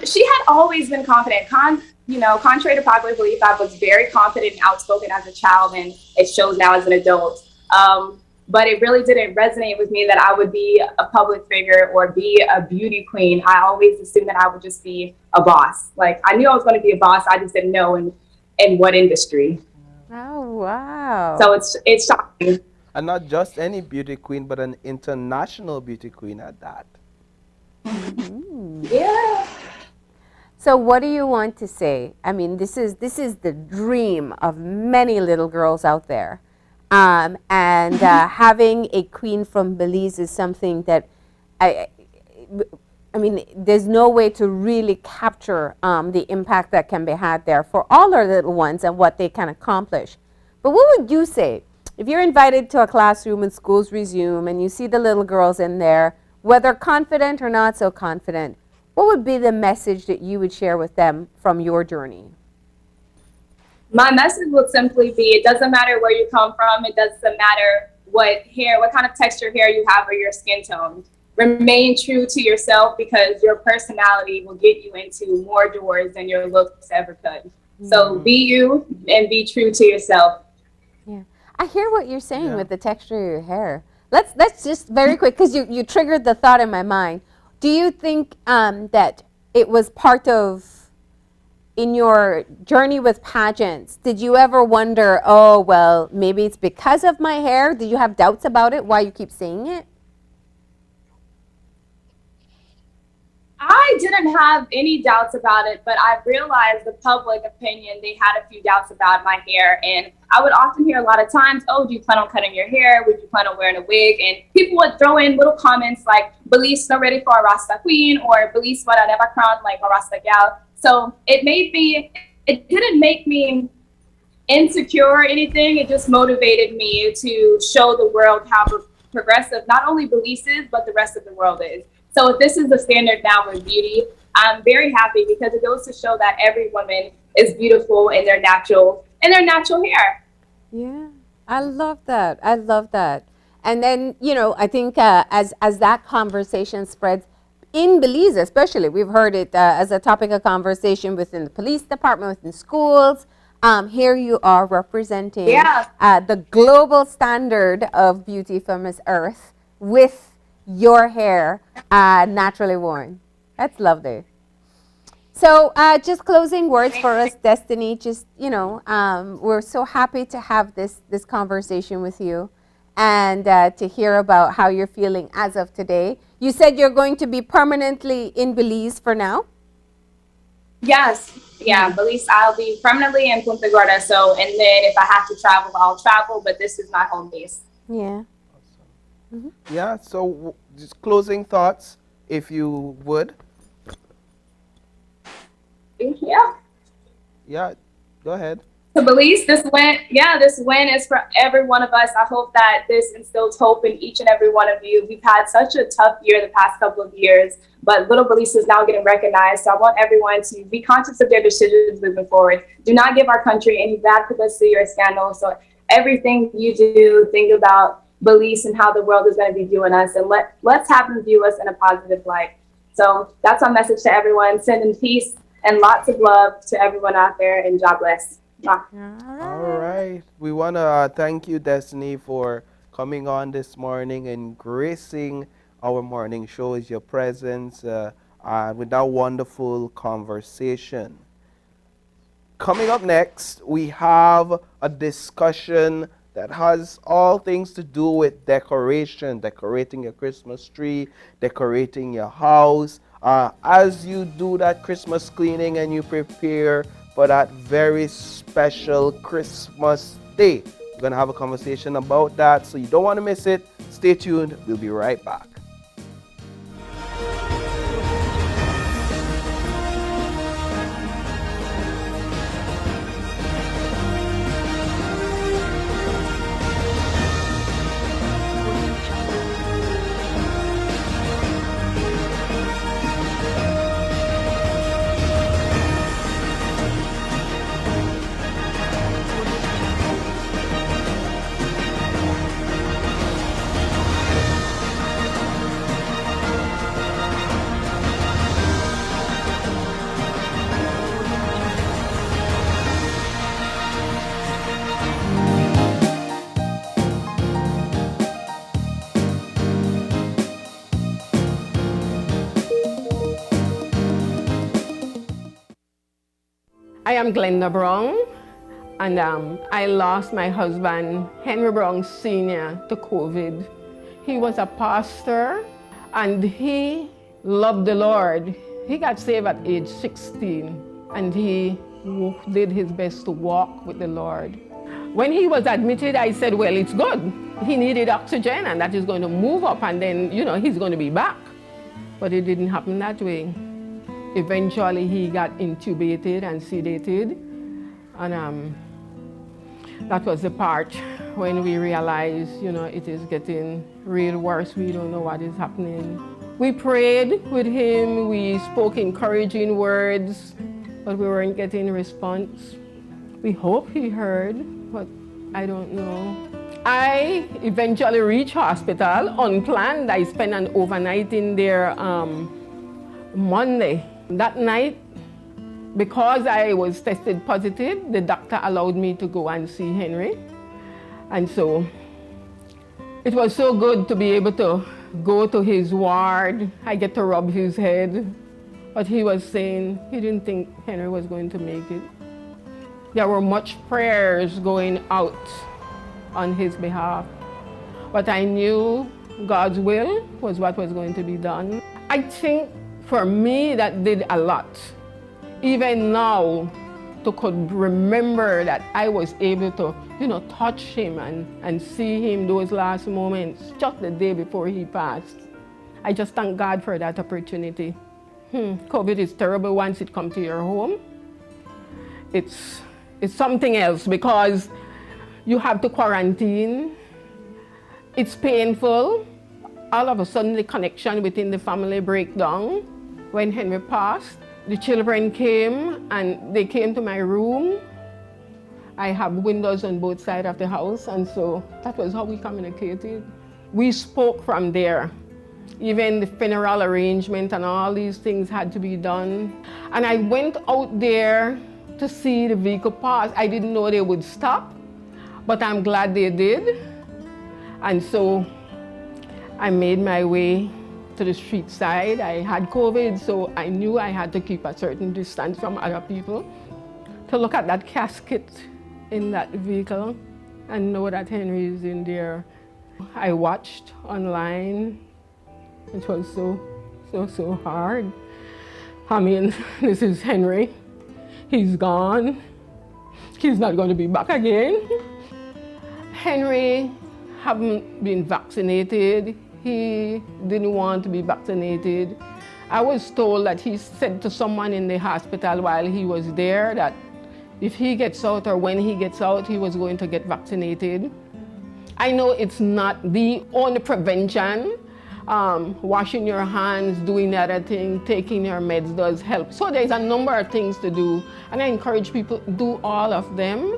She had always been confident. Contrary to popular belief, I was very confident and outspoken as a child, and it shows now as an adult. But it really didn't resonate with me that I would be a public figure or be a beauty queen. I always assumed that I would just be a boss. Like, I knew I was going to be a boss. I just didn't know in what industry. Oh, wow. So it's shocking. And not just any beauty queen, but an international beauty queen at that. Yeah. So what do you want to say? I mean, this is the dream of many little girls out there. Having a queen from Belize is something that I mean, there's no way to really capture the impact that can be had there for all our little ones and what they can accomplish. But what would you say if you're invited to a classroom and schools resume and you see the little girls in there, whether confident or not so confident, what would be the message that you would share with them from your journey? My message would simply be, it doesn't matter where you come from. It doesn't matter what kind of texture hair you have or your skin tone. Remain true to yourself, because your personality will get you into more doors than your looks ever could. So be you and be true to yourself. Yeah, I hear what you're saying with the texture of your hair. Let's just very quick, because you triggered the thought in my mind. Do you think that it was part of, in your journey with pageants, did you ever wonder, oh, well, maybe it's because of my hair? Did you have doubts about it, why you keep saying it? I didn't have any doubts about it, but I realized the public opinion, they had a few doubts about my hair. And I would often hear a lot of times, oh, do you plan on cutting your hair? Would you plan on wearing a wig? And people would throw in little comments like, Belize not ready for a Rasta queen, or Belize what I never crowned like a Rasta gal. So it didn't make me insecure or anything. It just motivated me to show the world how progressive not only Belize is, but the rest of the world is. So if this is the standard now with beauty, I'm very happy, because it goes to show that every woman is beautiful in their natural hair. Yeah, I love that. I love that. And then, you know, I think as that conversation spreads in Belize, especially, we've heard it as a topic of conversation within the police department, within schools. Here you are representing the global standard of beauty from Miss Earth with your hair naturally worn. That's lovely. So just closing words for us, Destiny. Just, you know, we're so happy to have this conversation with you, and to hear about how you're feeling as of today. You said you're going to be permanently in Belize for now? Yes. Yeah, Belize, I'll be permanently in Punta Gorda. So, and then if I have to travel, I'll travel, but this is my home base. Yeah. Yeah, so just closing thoughts, if you would. Yeah. Yeah, go ahead. To Belize, this win is for every one of us. I hope that this instills hope in each and every one of you. We've had such a tough year the past couple of years, but Little Belize is now getting recognized. So I want everyone to be conscious of their decisions moving forward. Do not give our country any bad publicity or scandal. So everything you do, think about Belize and how the world is going to be viewing us, and let's have them view us in a positive light. So that's our message to everyone. Sending peace and lots of love to everyone out there, and God bless. All right. We want to thank you, Destiny, for coming on this morning and gracing our morning show with your presence with that wonderful conversation. Coming up next, we have a discussion that has all things to do with decoration, decorating your Christmas tree, decorating your house. As you do that Christmas cleaning and you prepare for that very special Christmas day. We're going to have a conversation about that, so you don't want to miss it. Stay tuned. We'll be right back. I am Glenda Brown, and I lost my husband, Henry Brown Sr., to COVID. He was a pastor, and he loved the Lord. He got saved at age 16, and he did his best to walk with the Lord. When he was admitted, I said, well, it's good. He needed oxygen, and that is going to move up, and then, you know, he's going to be back. but it didn't happen that way. Eventually, he got intubated and sedated, and that was the part when we realized, you know, it is getting real worse. We don't know what is happening. We prayed with him, we spoke encouraging words, but we weren't getting response. We hope he heard, but I don't know. I eventually reached hospital unplanned. I spent an overnight in there Monday. That night, because I was tested positive, the doctor allowed me to go and see Henry. And so it was so good to be able to go to his ward. I get to rub his head. But he was saying he didn't think Henry was going to make it. There were much prayers going out on his behalf. But I knew God's will was what was going to be done. I think for me that did a lot. Even now, to could remember that I was able to, you know, touch him and see him those last moments, just the day before he passed. I just thank God for that opportunity. COVID is terrible once it comes to your home. It's something else because you have to quarantine. It's painful. All of a sudden, the connection within the family break down. When Henry passed, the children came and they came to my room. I have windows on both sides of the house, and so that was how we communicated. We spoke from there. Even the funeral arrangement and all these things had to be done. And I went out there to see the vehicle pass. I didn't know they would stop, but I'm glad they did. And so I made my way to the street side. I had COVID, so I knew I had to keep a certain distance from other people. To look at that casket in that vehicle and know that Henry is in there. I watched online. It was so hard. I mean, this is Henry. He's gone. He's not going to be back again. Henry hadn't been vaccinated. He didn't want to be vaccinated. I was told that he said to someone in the hospital while he was there that if he gets out or when he gets out, he was going to get vaccinated. I know it's not the only prevention. Washing your hands, doing the other thing, taking your meds does help. So there's a number of things to do, and I encourage people to do all of them.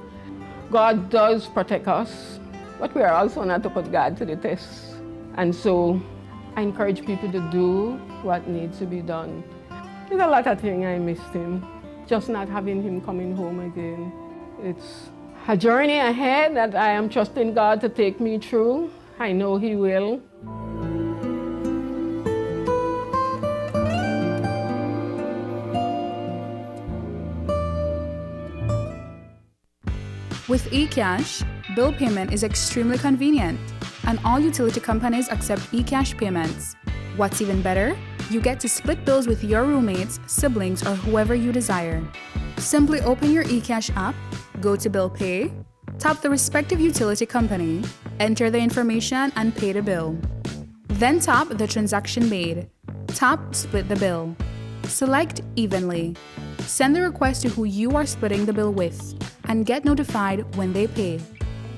God does protect us, but we are also not to put God to the test. And so I encourage people to do what needs to be done. There's a lot of things I missed him, just not having him coming home again. It's a journey ahead that I am trusting God to take me through. I know He will. With eCash, bill payment is extremely convenient, and all utility companies accept eCash payments. What's even better? You get to split bills with your roommates, siblings, or whoever you desire. Simply open your eCash app, go to Bill Pay, tap the respective utility company, enter the information, and pay the bill. Then tap the transaction made. Tap Split the bill. Select Evenly. Send the request to who you are splitting the bill with, and get notified when they pay.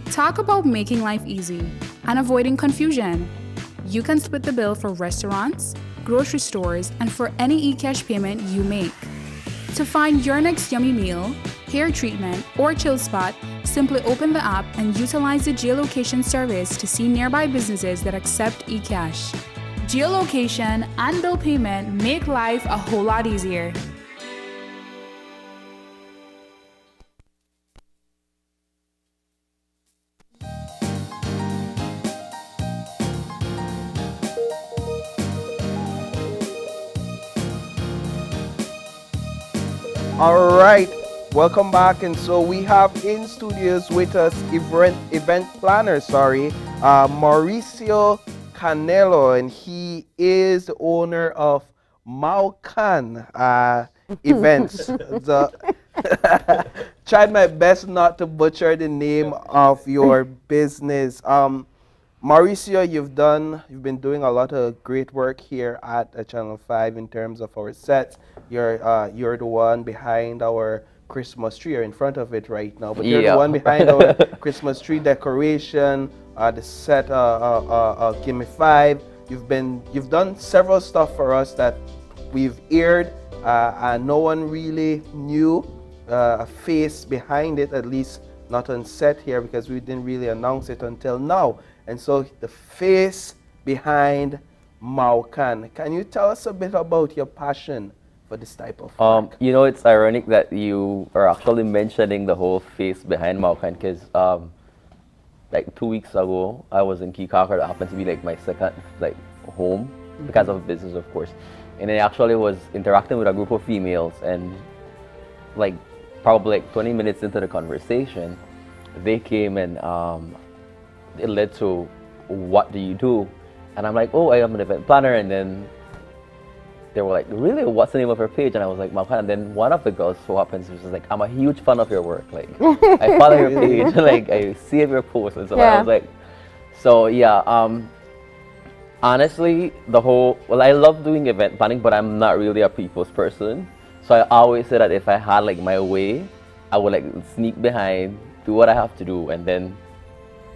Talk about making life easy and avoiding confusion. You can split the bill for restaurants, grocery stores, and for any eCash payment you make. To find your next yummy meal, hair treatment, or chill spot, simply open the app and utilize the geolocation service to see nearby businesses that accept eCash. Geolocation and bill payment make life a whole lot easier. All right, welcome back. And so we have in studios with us event planner, Mauricio Canelo, and he is the owner of Maucan Events. Tried my best not to butcher the name of your business. Mauricio, you've been doing a lot of great work here at Channel 5 in terms of our sets. You're the one behind our Christmas tree. You're in front of it right now, but you're the one behind our Christmas tree decoration, the set, Gimme 5. You've done several stuff for us that we've aired, and no one really knew a face behind it, at least not on set here, because we didn't really announce it until now. And so the face behind Maucan. Can you tell us a bit about your passion for this type of work? You know, it's ironic that you are actually mentioning the whole face behind Maucan, because like 2 weeks ago, I was in Kikaka. That happened to be like my second home because of business, of course. And I actually was interacting with a group of females, and like probably like 20 minutes into the conversation, they came and it led to, what do you do? And I'm like, oh, I am an event planner. And then they were like, really, what's the name of your page? And I was like, Maucan. And then one of the girls so happens, was like, I'm a huge fan of your work. Like, I follow your page, like I see your posts and so on. I was like, so yeah, honestly, I love doing event planning, but I'm not really a people's person. So I always say that if I had like my way, I would like sneak behind, do what I have to do, and then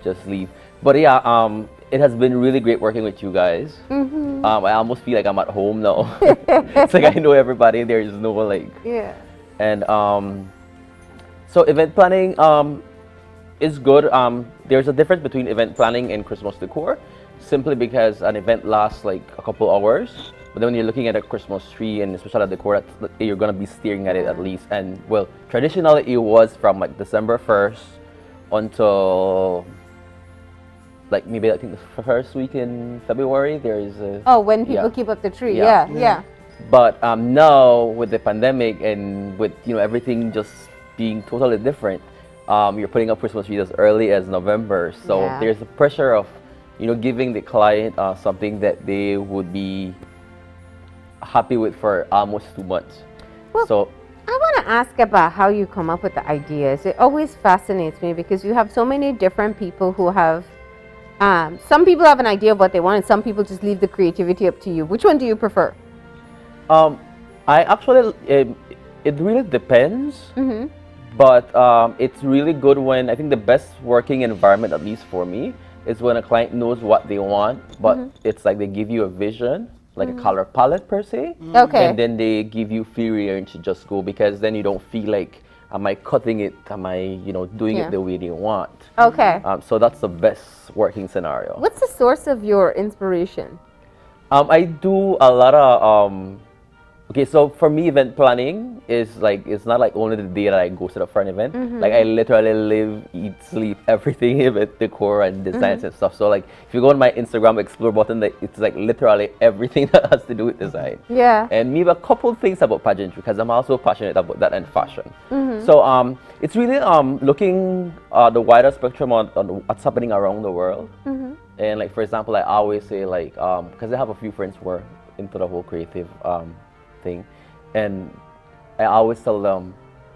just leave. But yeah, it has been really great working with you guys. I almost feel like I'm at home now. It's like I know everybody. There is no like. Yeah. And so event planning is good. There's a difference between event planning and Christmas decor, simply because an event lasts like a couple hours. But then when you're looking at a Christmas tree and especially a decor, you're gonna be staring at it at least. And well, traditionally it was from like December 1st until like maybe I think the first week in February. There is a when people keep up the tree. Yeah. But now with the pandemic and with everything just being totally different, you're putting up Christmas trees as early as November. So there's the pressure of giving the client something that they would be happy with for almost 2 months. Well, so I want to ask about how you come up with the ideas. It always fascinates me because you have so many different people who have some people have an idea of what they want, and some people just leave the creativity up to you. Which one do you prefer? I actually, it really depends. But it's really good when, I think the best working environment, at least for me, is when a client knows what they want, but it's like they give you a vision, like a color palette per se. Okay. And then they give you free range to just go, because then you don't feel like, am I cutting it? Am I, doing it the way they want? Okay. So that's the best working scenario. What's the source of your inspiration? I do a lot of okay, so for me, event planning is like, it's not like only the day that I go set up for an event. Like I literally live, eat, sleep, everything, event decor and designs and stuff. So like, if you go on my Instagram explore button, it's like literally everything that has to do with design. Yeah. And maybe a couple things about pageantry, because I'm also passionate about that and fashion. So it's really looking the wider spectrum on what's happening around the world. And like, for example, I always say like, because I have a few friends who are into the whole creative thing, and I always tell them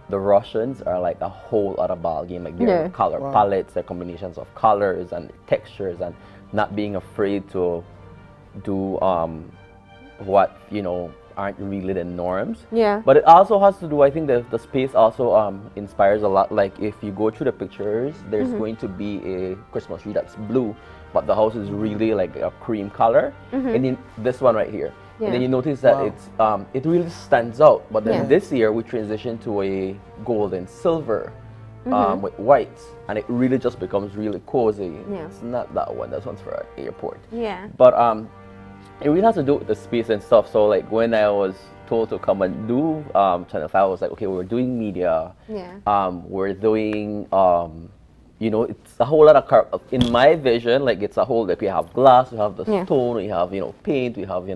the Russians are like a whole other ball game. Like their color palettes, their combinations of colors and textures, and not being afraid to do what aren't really the norms. Yeah. But it also has to do, I think the space also inspires a lot. Like if you go through the pictures, there's going to be a Christmas tree that's blue, but the house is really like a cream color. And then this one right here. And then you notice that it really stands out. But then this year we transitioned to a gold and silver with whites, and it really just becomes really cozy. It's not that one. That one's for an airport. But it really has to do with the space and stuff. So like when I was told to come and do Channel 5, I was like, okay, we're doing media. We're doing it's a whole lot of in my vision, like it's a whole, like we have glass, we have the stone, we have paint, we have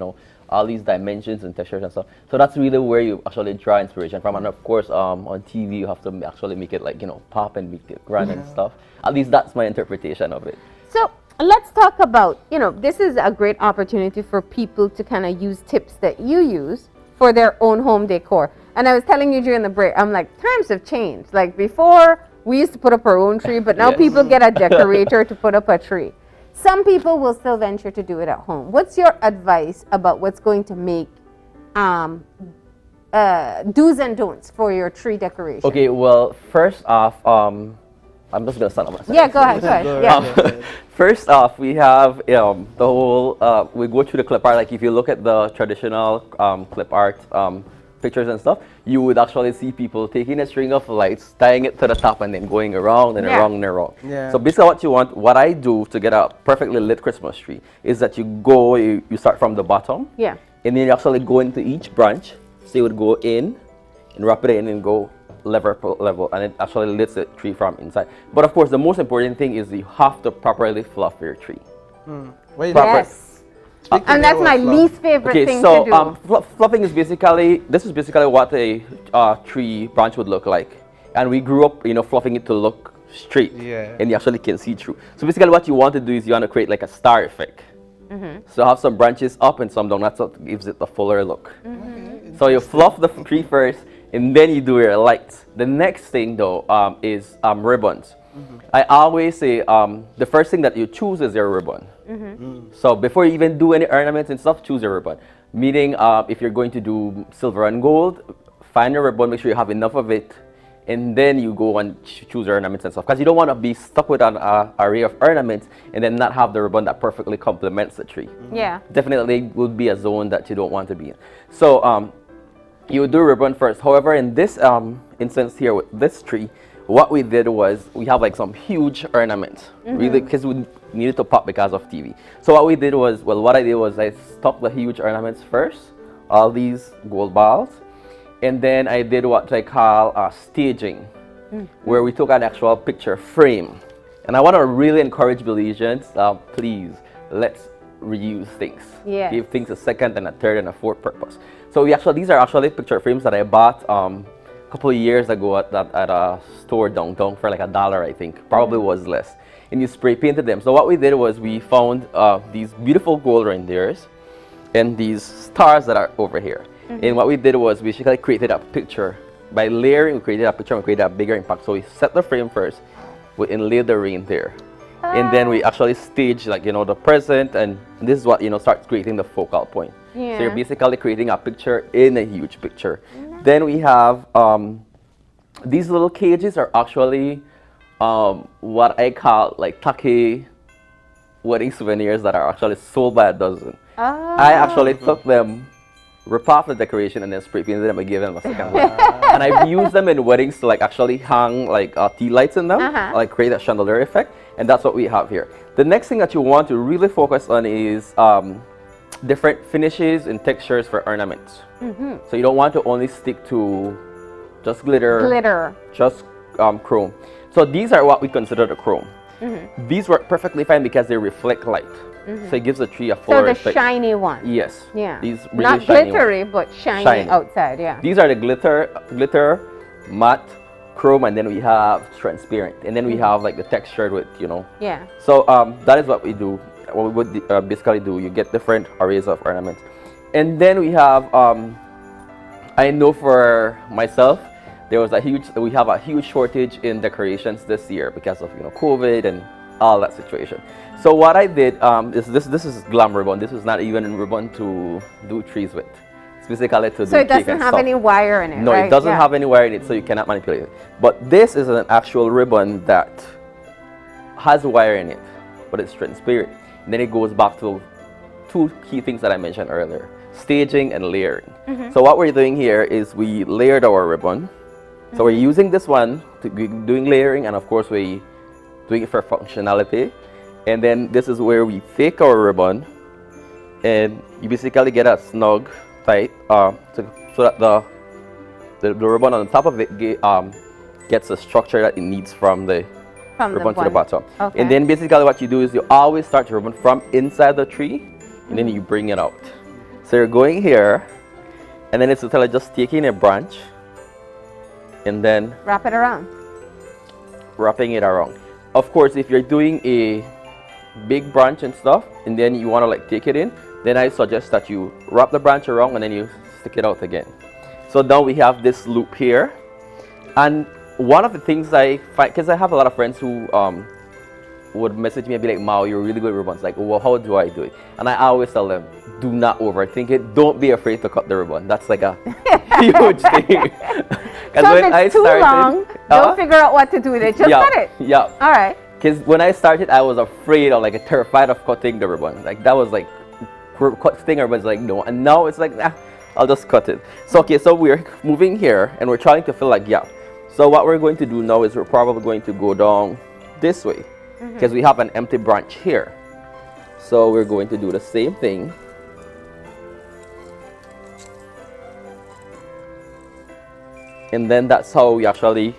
all these dimensions and textures and stuff. So that's really where you actually draw inspiration from. And of course, on TV, you have to actually make it like, pop and make it grand and stuff. At least that's my interpretation of it. So let's talk about, this is a great opportunity for people to kind of use tips that you use for their own home decor. And I was telling you during the break, I'm like, times have changed. Like before, we used to put up our own tree, but now people get a decorator to put up a tree. some people will still venture to do it at home. What's your advice about what's going to make do's and don'ts for your tree decoration? Okay, well, first off, I'm just gonna stand up. Yeah, go ahead. Yeah. First off, we have the whole. We go through the clip art. Like if you look at the traditional clip art pictures and stuff, you would actually see people taking a string of lights, tying it to the top, and then going around and around and around. Yeah. So basically, what I do to get a perfectly lit Christmas tree is that you start from the bottom. Yeah. And then you actually go into each branch. So you would go in and wrap it in and go level, and it actually lifts the tree from inside. But of course, the most important thing is you have to properly fluff your tree. Yes. And that's my least favorite thing to do. Fluffing is basically what a tree branch would look like. And we grew up, fluffing it to look straight. Yeah. And you actually can see through. So basically what you want to do is you want to create like a star effect. So have some branches up and some down. That's what gives it a fuller look. So you fluff the tree first, and then you do your lights. The next thing though is ribbons. I always say the first thing that you choose is your ribbon. So before you even do any ornaments and stuff, choose your ribbon. Meaning if you're going to do silver and gold, find your ribbon, make sure you have enough of it, and then you go and choose your ornaments and stuff. Because you don't want to be stuck with an array of ornaments and then not have the ribbon that perfectly complements the tree. Yeah. Definitely would be a zone that you don't want to be in. So you would do ribbon first. However, in this instance here with this tree, what we did was we have like some huge ornaments, really, because we needed to pop because of TV. So what we did was, what I did was I stuck the huge ornaments first, all these gold balls, and then I did what I call staging, where we took an actual picture frame. And I want to really encourage Belizeans, please, let's reuse things. Yeah. Give things a second and a third and a fourth purpose. So these are actually picture frames that I bought a couple of years ago at a store downtown for like $1, I think. Probably was less. And you spray painted them. So what we did was we found these beautiful gold reindeers and these stars that are over here. And what we did was we basically created a picture. By layering, we created a picture and we created a bigger impact. So we set the frame first, we inlaid the reindeer. And then we actually stage the present, and this is what starts creating the focal point. Yeah. So you're basically creating a picture in a huge picture. Then we have these little cages are actually what I call like tacky wedding souvenirs that are actually sold by a dozen. I actually took them, rip off the decoration, and then spray painted them and gave them a second life. And I've used them in weddings to actually hang tea lights in them, create a chandelier effect, and that's what we have here. The next thing that you want to really focus on is different finishes and textures for ornaments. So you don't want to only stick to just glitter, just chrome. So these are what we consider the chrome. These work perfectly fine because they reflect light. So it gives the tree a fuller effect. So the shiny one. Yes. Yeah. These really not shiny glittery, ones. but shiny outside. Yeah. These are the glitter, matte, chrome, and then we have transparent, and then we have like the textured with Yeah. So that is what we do. What we would basically do. You get different arrays of ornaments, and then we have. I know for myself, we have a huge shortage in decorations this year because of COVID and all that situation. So what I did is this is glam ribbon. This is not even ribbon to do trees with. It's basically to do So it cake doesn't and have stuff. any wire in it, No, right? it doesn't have any wire in it, so you cannot manipulate it. But this is an actual ribbon that has wire in it, but it's transparent. And then it goes back to two key things that I mentioned earlier: staging and layering. So what we're doing here is we layered our ribbon. So we're using this one to be doing layering, and of course we're doing it for functionality. And then this is where we take our ribbon, and you basically get a snug, tight, so that the ribbon on the top of it gets the structure that it needs from the ribbon to the bottom. Okay. And then basically what you do is you always start your ribbon from inside the tree, and then you bring it out. So you're going here, and then it's literally just taking a branch, and then wrap it around. Wrapping it around. Of course, if you're doing a big branch and stuff, and then you want to take it in, then I suggest that you wrap the branch around and then you stick it out again. So now we have this loop here, and one of the things I find, because I have a lot of friends who would message me and be like, Mao, you're really good at ribbons. Like, well, how do I do it? And I always tell them, do not overthink it. Don't be afraid to cut the ribbon. That's like a huge thing. So if it's too long, don't figure out what to do with it. Just cut it. Yeah. All right. Because when I started, I was afraid or like terrified of cutting the ribbon. Like that was like, cutting a ribbon was like, no. And now it's like, nah, I'll just cut it. So, okay, so we're moving here and we're trying to fill a gap. So what we're going to do now is we're probably going to go down this way because we have an empty branch here. So we're going to do the same thing. And then that's how we actually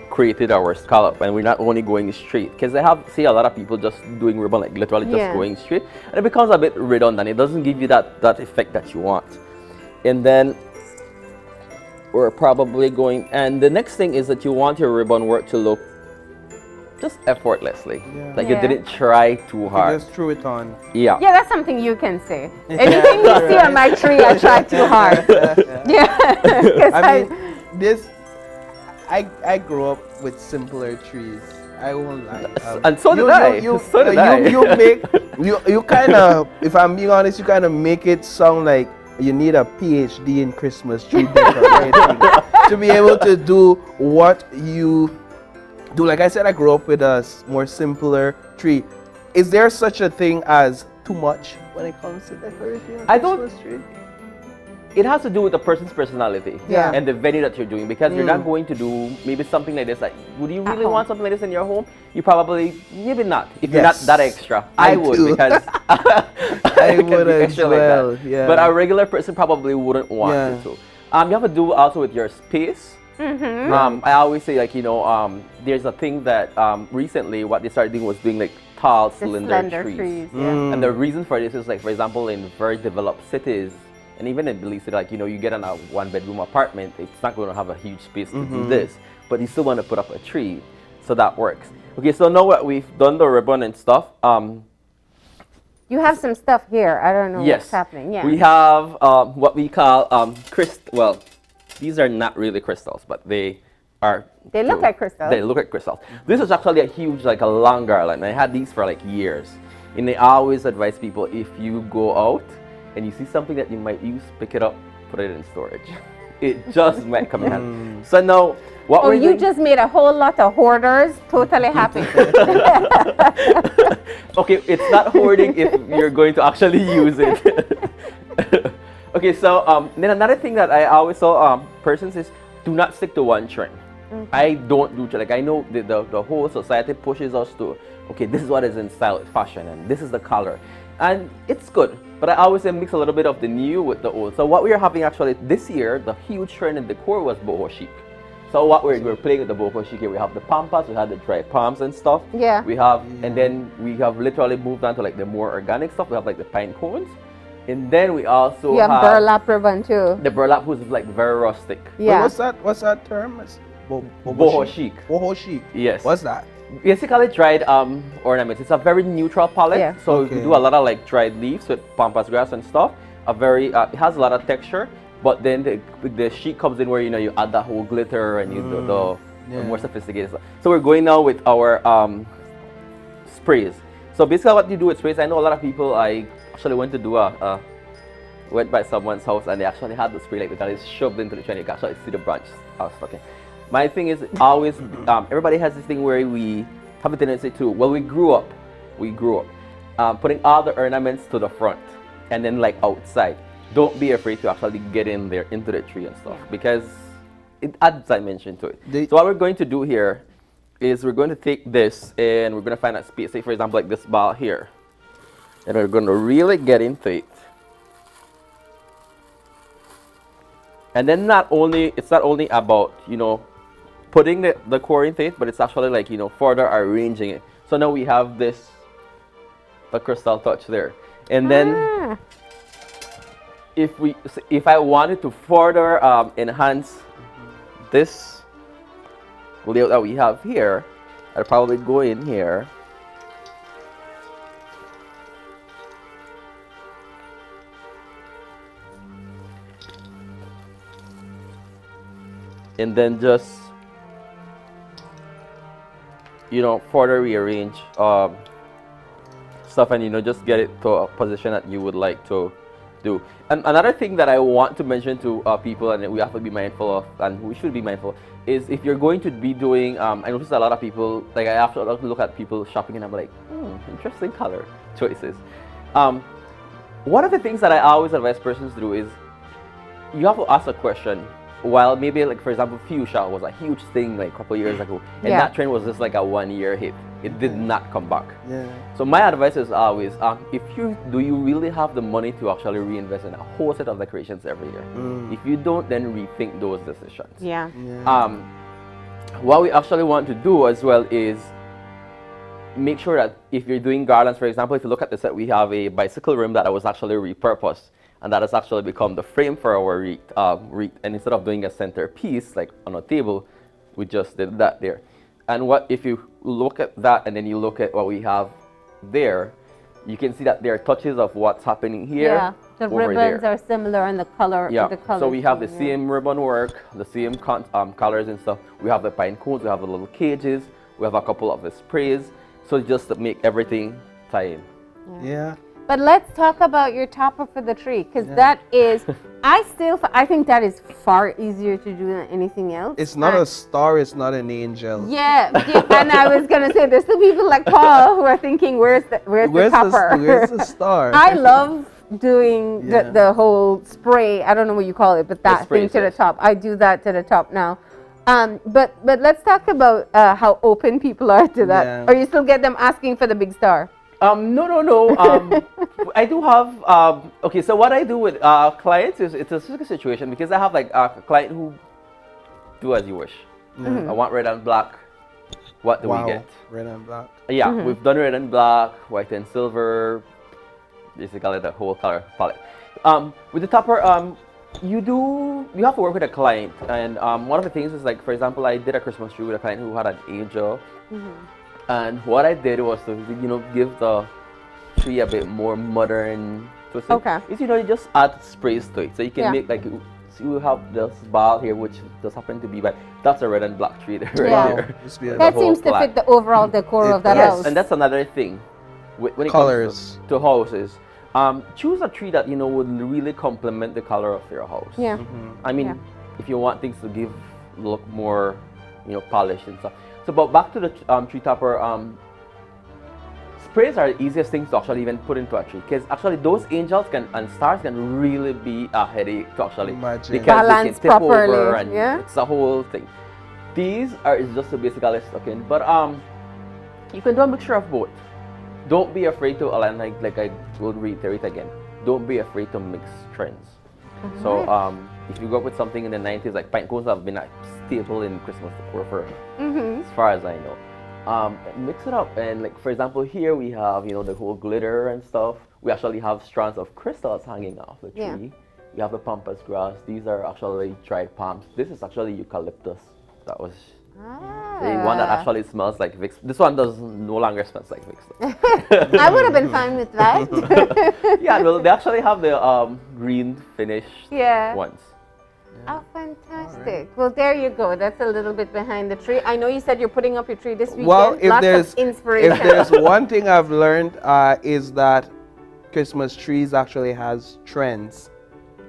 created our scallop, and we're not only going straight because I see a lot of people just doing ribbon like literally just going straight, and it becomes a bit redundant. It doesn't give you that effect that you want. And then we're probably going, and the next thing is that you want your ribbon work to look just effortlessly, like you didn't try too hard. You just threw it on. Yeah. Yeah, that's something you can say. Anything you see on my tree, I try too hard. Yeah. I mean, I grew up with simpler trees. I won't lie. And so did I. So did I. You kind of, if I'm being honest, you kind of make it sound like you need a PhD in Christmas tree decorating to be able to do what you do. Like I said, I grew up with a more simpler tree. Is there such a thing as too much when it comes to decorating a Christmas tree? It has to do with the person's personality and the venue that you're doing, because you're not going to do maybe something like this. Like, would you really want something like this in your home? You probably, maybe not. If you're not that extra, I would too. Because I would as well. Like but a regular person probably wouldn't want it to. You have to do also with your space. I always say, like, there's a thing that recently what they started doing was doing like tall slender trees. And the reason for this is, like, for example, in very developed cities, and even in Belize, like, you get in a one-bedroom apartment, it's not going to have a huge space to do this, but you still want to put up a tree, so that works. Okay, so now that we've done the ribbon and stuff, you have some stuff here. I don't know what's happening. Yeah. We have what we call well, these are not really crystals, but they are. They look like crystals. They look like crystals. This is actually a huge, like a long garland. I had these for like years, and they always advise people, if you go out and you see something that you might use, pick it up, put it in storage. It just might come in handy. So now, what we're doing... just made a whole lot of hoarders totally happy. Okay, it's not hoarding if you're going to actually use it. Okay, so then another thing that I always tell persons is, do not stick to one trend. I don't do, like, I know the whole society pushes us to, okay, this is what is in style, fashion, and this is the color. And it's good, but I always say mix a little bit of the new with the old. So what we are having actually this year, the huge trend in decor was boho chic. So what we're playing with the boho chic here, we have the pampas, we have the dry palms and stuff. Yeah. We have, and then we have literally moved on to like the more organic stuff. We have like the pine cones. And then we also have burlap ribbon too. The burlap who's like very rustic. Yeah. What's that term? Boho chic. Boho chic. Yes. What's that? Basically dried ornaments. It's a very neutral palette. Yeah. So we do a lot of like dried leaves with pampas grass and stuff. It has a lot of texture, but then the chic comes in where you add that whole glitter and you do the more sophisticated stuff. So we're going now with our sprays. So basically what you do with sprays, I know a lot of people, I actually went to do went by someone's house and they actually had the spray like that. It's shoved into the tree and you can actually see the branch stuck. My thing is always, everybody has this thing where we have a tendency to, well, we grew up putting all the ornaments to the front and then like outside. Don't be afraid to actually get in there into the tree and stuff, because it adds dimension to it. So what we're going to do here is we're going to take this and we're going to find a space, say for example like this ball here, and we're going to really get into it. And then it's not only about, putting the core into it, but it's actually like, further arranging it. So now we have the crystal touch there. And then if I wanted to further enhance this layout that we have here, I'd probably go in here. And then just you know, further rearrange stuff and, you know, just get it to a position that you would like to do. And another thing that I want to mention to people, and we have to be mindful of, and we should be mindful, is if you're going to be doing, I notice a lot of people, like I have to look at people shopping and I'm like, interesting color choices. One of the things that I always advise persons to do is you have to ask a question. While maybe, like, for example, fuchsia was a huge thing like a couple years ago, and that trend was just like a 1-year hit. It did not come back. Yeah. So my advice is always, if you really have the money to actually reinvest in a whole set of decorations every year? If you don't, then rethink those decisions. Yeah. What we actually want to do as well is make sure that if you're doing garlands, for example, if you look at the set, we have a bicycle rim that was actually repurposed. And that has actually become the frame for our wreath. And instead of doing a centerpiece, like on a table, we just did that there. And what if you look at that and then you look at what we have there, you can see that there are touches of what's happening here. Yeah, the ribbons are similar in the color. Yeah, the color so we have the same ribbon work, the same colors and stuff. We have the pine cones, we have the little cages, we have a couple of the sprays. So just to make everything tie in. Yeah. But let's talk about your topper for the tree, because that is, I think that is far easier to do than anything else. It's not a star, it's not an angel. Yeah, and I was gonna say there's still people like Paul who are thinking, where's the topper? Where's the star? I love doing the whole spray. I don't know what you call it, but that thing to the top. I do that to the top now. But let's talk about how open people are to that. Yeah. Or you still get them asking for the big star? No. I do have, okay, so what I do with clients is, it's a specific situation because I have like a client who do as you wish. I want red and black. What do we get? Red and black. Yeah, we've done red and black, white and silver, basically the whole color palette. With the topper, you have to work with a client, and one of the things is, like, for example, I did a Christmas tree with a client who had an angel. And what I did was to, you know, give the tree a bit more modern twist. Okay. Is, you know, you just add sprays to it. So you can make, like, so you have this ball here, which just happen to be, but that's a red and black tree there, right there. That seems to fit the overall decor of that house. Yes, and that's another thing. When it comes to houses, choose a tree that, you know, would really complement the color of your house. Yeah. I mean, if you want things to look more, you know, polished and stuff. So, but back to the tree topper, sprays are the easiest things to actually even put into a tree, because actually those angels and stars can really be a headache to actually because balance they can tip properly. over and it's a whole thing. These are just to basically stuck in, but you can do a mixture of both. Don't be afraid to, like I will reiterate again, don't be afraid to mix trends. So if you go up with something in the 90s, like pine cones have been a staple in Christmas decor for as far as I know. Mix it up, and, like, for example, here we have, you know, the whole glitter and stuff. We actually have strands of crystals hanging off the tree. We have the pampas grass. These are actually dried palms. This is actually eucalyptus. That was the one that actually smells like Vicks. This one no longer smells like Vicks. I would have been fine with that. Yeah, well, they actually have the green finished ones. Oh, fantastic. Well, there you go. That's a little bit behind the tree. I know you said you're putting up your tree this weekend. Well, Lots of inspiration. if there's one thing I've learned is that Christmas trees actually has trends.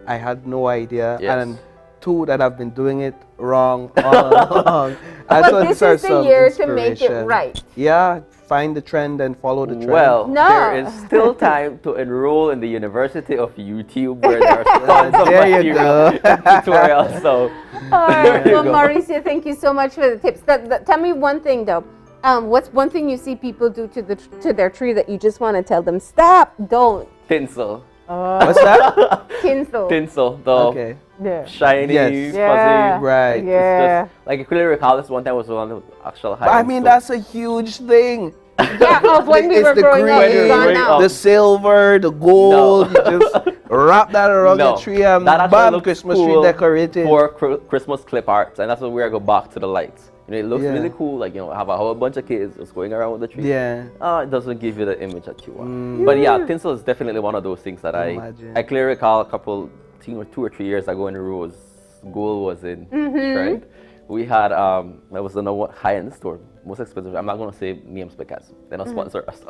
I had no idea. And two, that I've been doing it wrong all along. But this is the year to make it right. Yeah, find the trend and follow the trend. Well, there is still time to enroll in the University of YouTube, where there are tons of material and tutorials. So, all right. Well, Mauricio, thank you so much for the tips. Tell me one thing though. What's one thing you see people do to their tree that you just want to tell them, stop, don't? Tinsel. What's that? Tinsel. Tinsel. Shiny, fuzzy. Right. It's just, like, I clearly recall this one time was one of the actual I mean, that's a huge thing. Yeah, of when we were growing up, it's gone now. The silver, the gold, you just wrap that around the tree and bam, Christmas tree decorated. For Christmas clip arts, and that's when we're going to go back to the lights. You know, it looks really cool, like, you know, have a whole bunch of kids just going around with the tree. Yeah. It doesn't give you the image that you want. But yeah, tinsel is definitely one of those things that I clearly recall a couple, 2 or 3 years ago in Rose Gold was in, right? We had, I was in a high-end store, most expensive. I'm not going to say names because they're not sponsor us.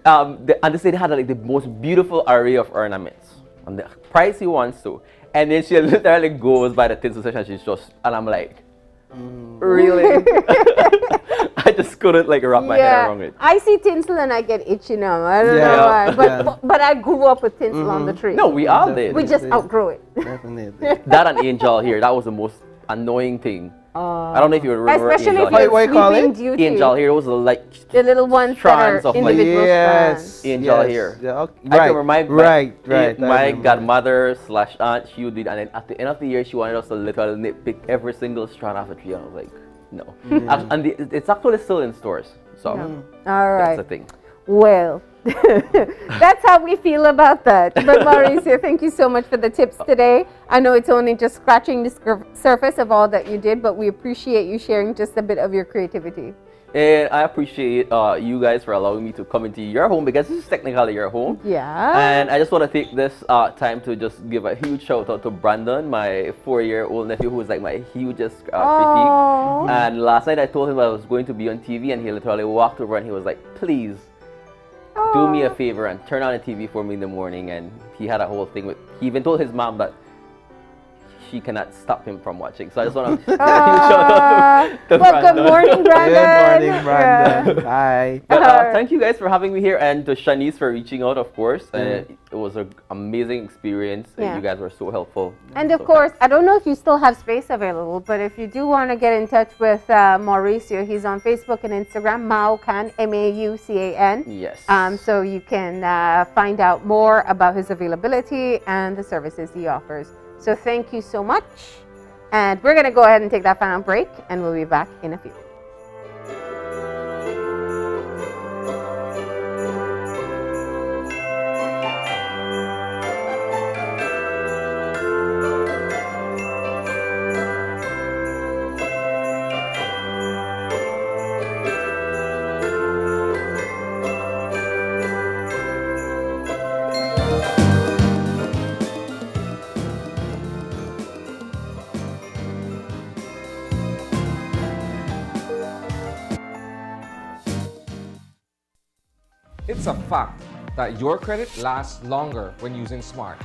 And they say they had like the most beautiful array of ornaments and the price he wants to. And then she literally goes by the tinsel section. She's just, and I'm like, really? I just couldn't like wrap my head around it. I see tinsel and I get itchy now. I don't know why. But I grew up with tinsel on the tree. No, we all did. We just outgrew it. Definitely. That and Angel Hair, that was the most annoying thing. I don't know if you remember especially Angel Hair. What you call it? Duty. Angel Hair was like the little ones strands that are of like individual strands. Angel Hair. Yeah, okay. I can remember Right. my godmother / aunt, she would do it, and then at the end of the year, she wanted us to literally nitpick every single strand off a tree, and I was like, no. And it's actually still in stores, so all right. that's the thing. Well, that's how we feel about that. But Mauricio, thank you so much for the tips today. I know it's only just scratching the surface of all that you did, but we appreciate you sharing just a bit of your creativity. And I appreciate you guys for allowing me to come into your home, because this is technically your home. Yeah. And I just want to take this time to just give a huge shout out to Brandon, my 4-year-old nephew, who is like my hugest critique. And last night I told him I was going to be on TV, and he literally walked over and he was like, please, do me a favor and turn on the TV for me in the morning. And he had a whole thing with, he even told his mom that she cannot stop him from watching. So I just want to shout out to well, Brandon. good morning, Brandon. Good morning, Brandon. Hi. But, thank you guys for having me here, and to Shanice for reaching out, of course. It was an amazing experience. You guys were so helpful. And of course, I don't know if you still have space available, but if you do want to get in touch with Mauricio, he's on Facebook and Instagram, Maucan, M-A-U-C-A-N. Yes. So you can find out more about his availability and the services he offers. So thank you so much. And we're going to go ahead and take that final break, and we'll be back in a few. It's a fact that your credit lasts longer when using Smart.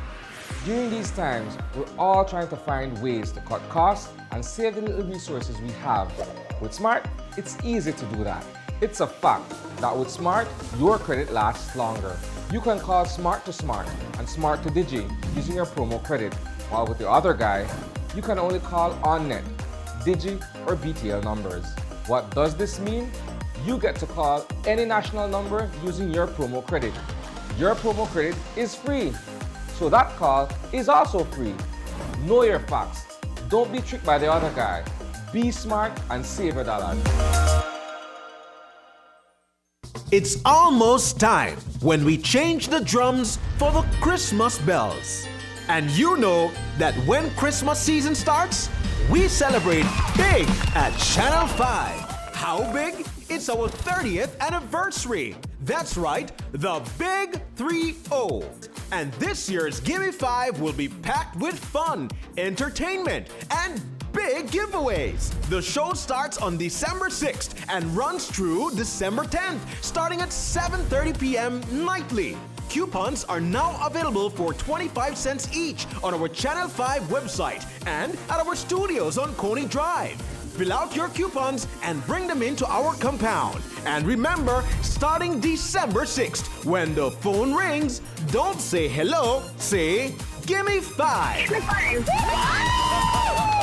During these times, we're all trying to find ways to cut costs and save the little resources we have. With Smart, it's easy to do that. It's a fact that with Smart, your credit lasts longer. You can call Smart to Smart and Smart to Digi using your promo credit, while with the other guy, you can only call OnNet, Digi, or BTL numbers. What does this mean? You get to call any national number using your promo credit. Your promo credit is free, so that call is also free. Know your facts. Don't be tricked by the other guy. Be smart and save your dollars. It's almost time when we change the drums for the Christmas bells. And you know that when Christmas season starts, we celebrate big at Channel 5. How big? It's our 30th anniversary. That's right, the Big 3-0. And this year's Gimme 5 will be packed with fun, entertainment, and big giveaways. The show starts on December 6th and runs through December 10th, starting at 7:30 p.m. nightly. Coupons are now available for 25 cents each on our Channel 5 website and at our studios on Coney Drive. Fill out your coupons and bring them into our compound. And remember, starting December 6th, when the phone rings, don't say hello, say, Gimme 5. Gimme 5.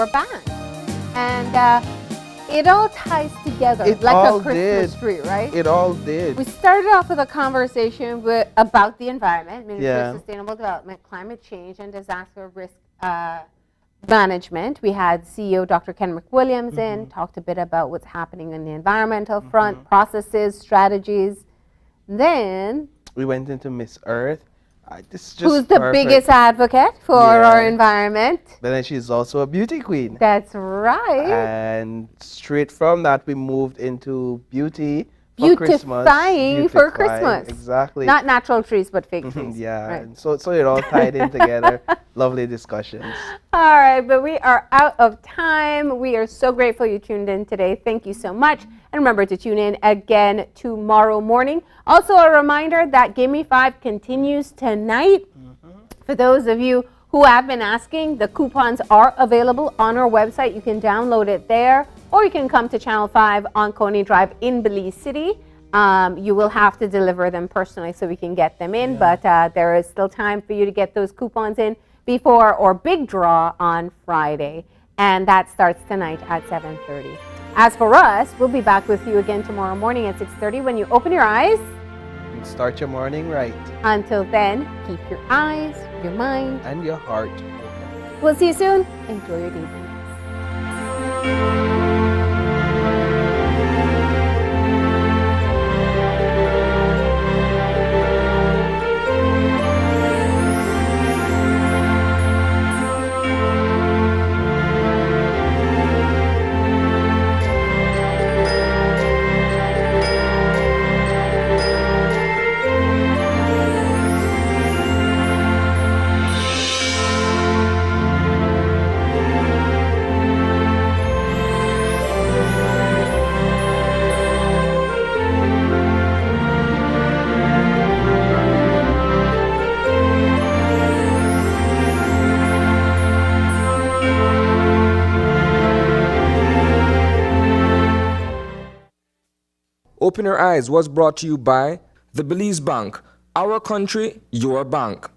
rubber band. And it all ties together It like all a Christmas did. tree, right? It all did. We started off with a conversation about the environment, Ministry of Sustainable Development, climate change, and disaster risk management. We had CEO Dr. Ken McWilliams in, talked a bit about what's happening in the environmental front, processes, strategies. Then we went into Miss Earth. This is just who's the biggest advocate for our environment? But then she's also a beauty queen. That's right. And straight from that, we moved into beauty for Christmas. Beautifying for Christmas. Exactly. Not natural trees, but fake trees. Yeah, Right. and so it all tied in together. Lovely discussions. All right, but we are out of time. We are so grateful you tuned in today. Thank you so much. And remember to tune in again tomorrow morning. Also, a reminder that Gimme 5 continues tonight. For those of you who have been asking, the coupons are available on our website. You can download it there, or you can come to Channel 5 on Coney Drive in Belize City. You will have to deliver them personally so we can get them in, but there is still time for you to get those coupons in before our big draw on Friday, and that starts tonight at 7:30. As for us, we'll be back with you again tomorrow morning at 6:30 when you open your eyes. And start your morning right. Until then, keep your eyes, your mind, and your heart. We'll see you soon. Enjoy your day. Open Your Eyes was brought to you by the Belize Bank. Our country, your bank.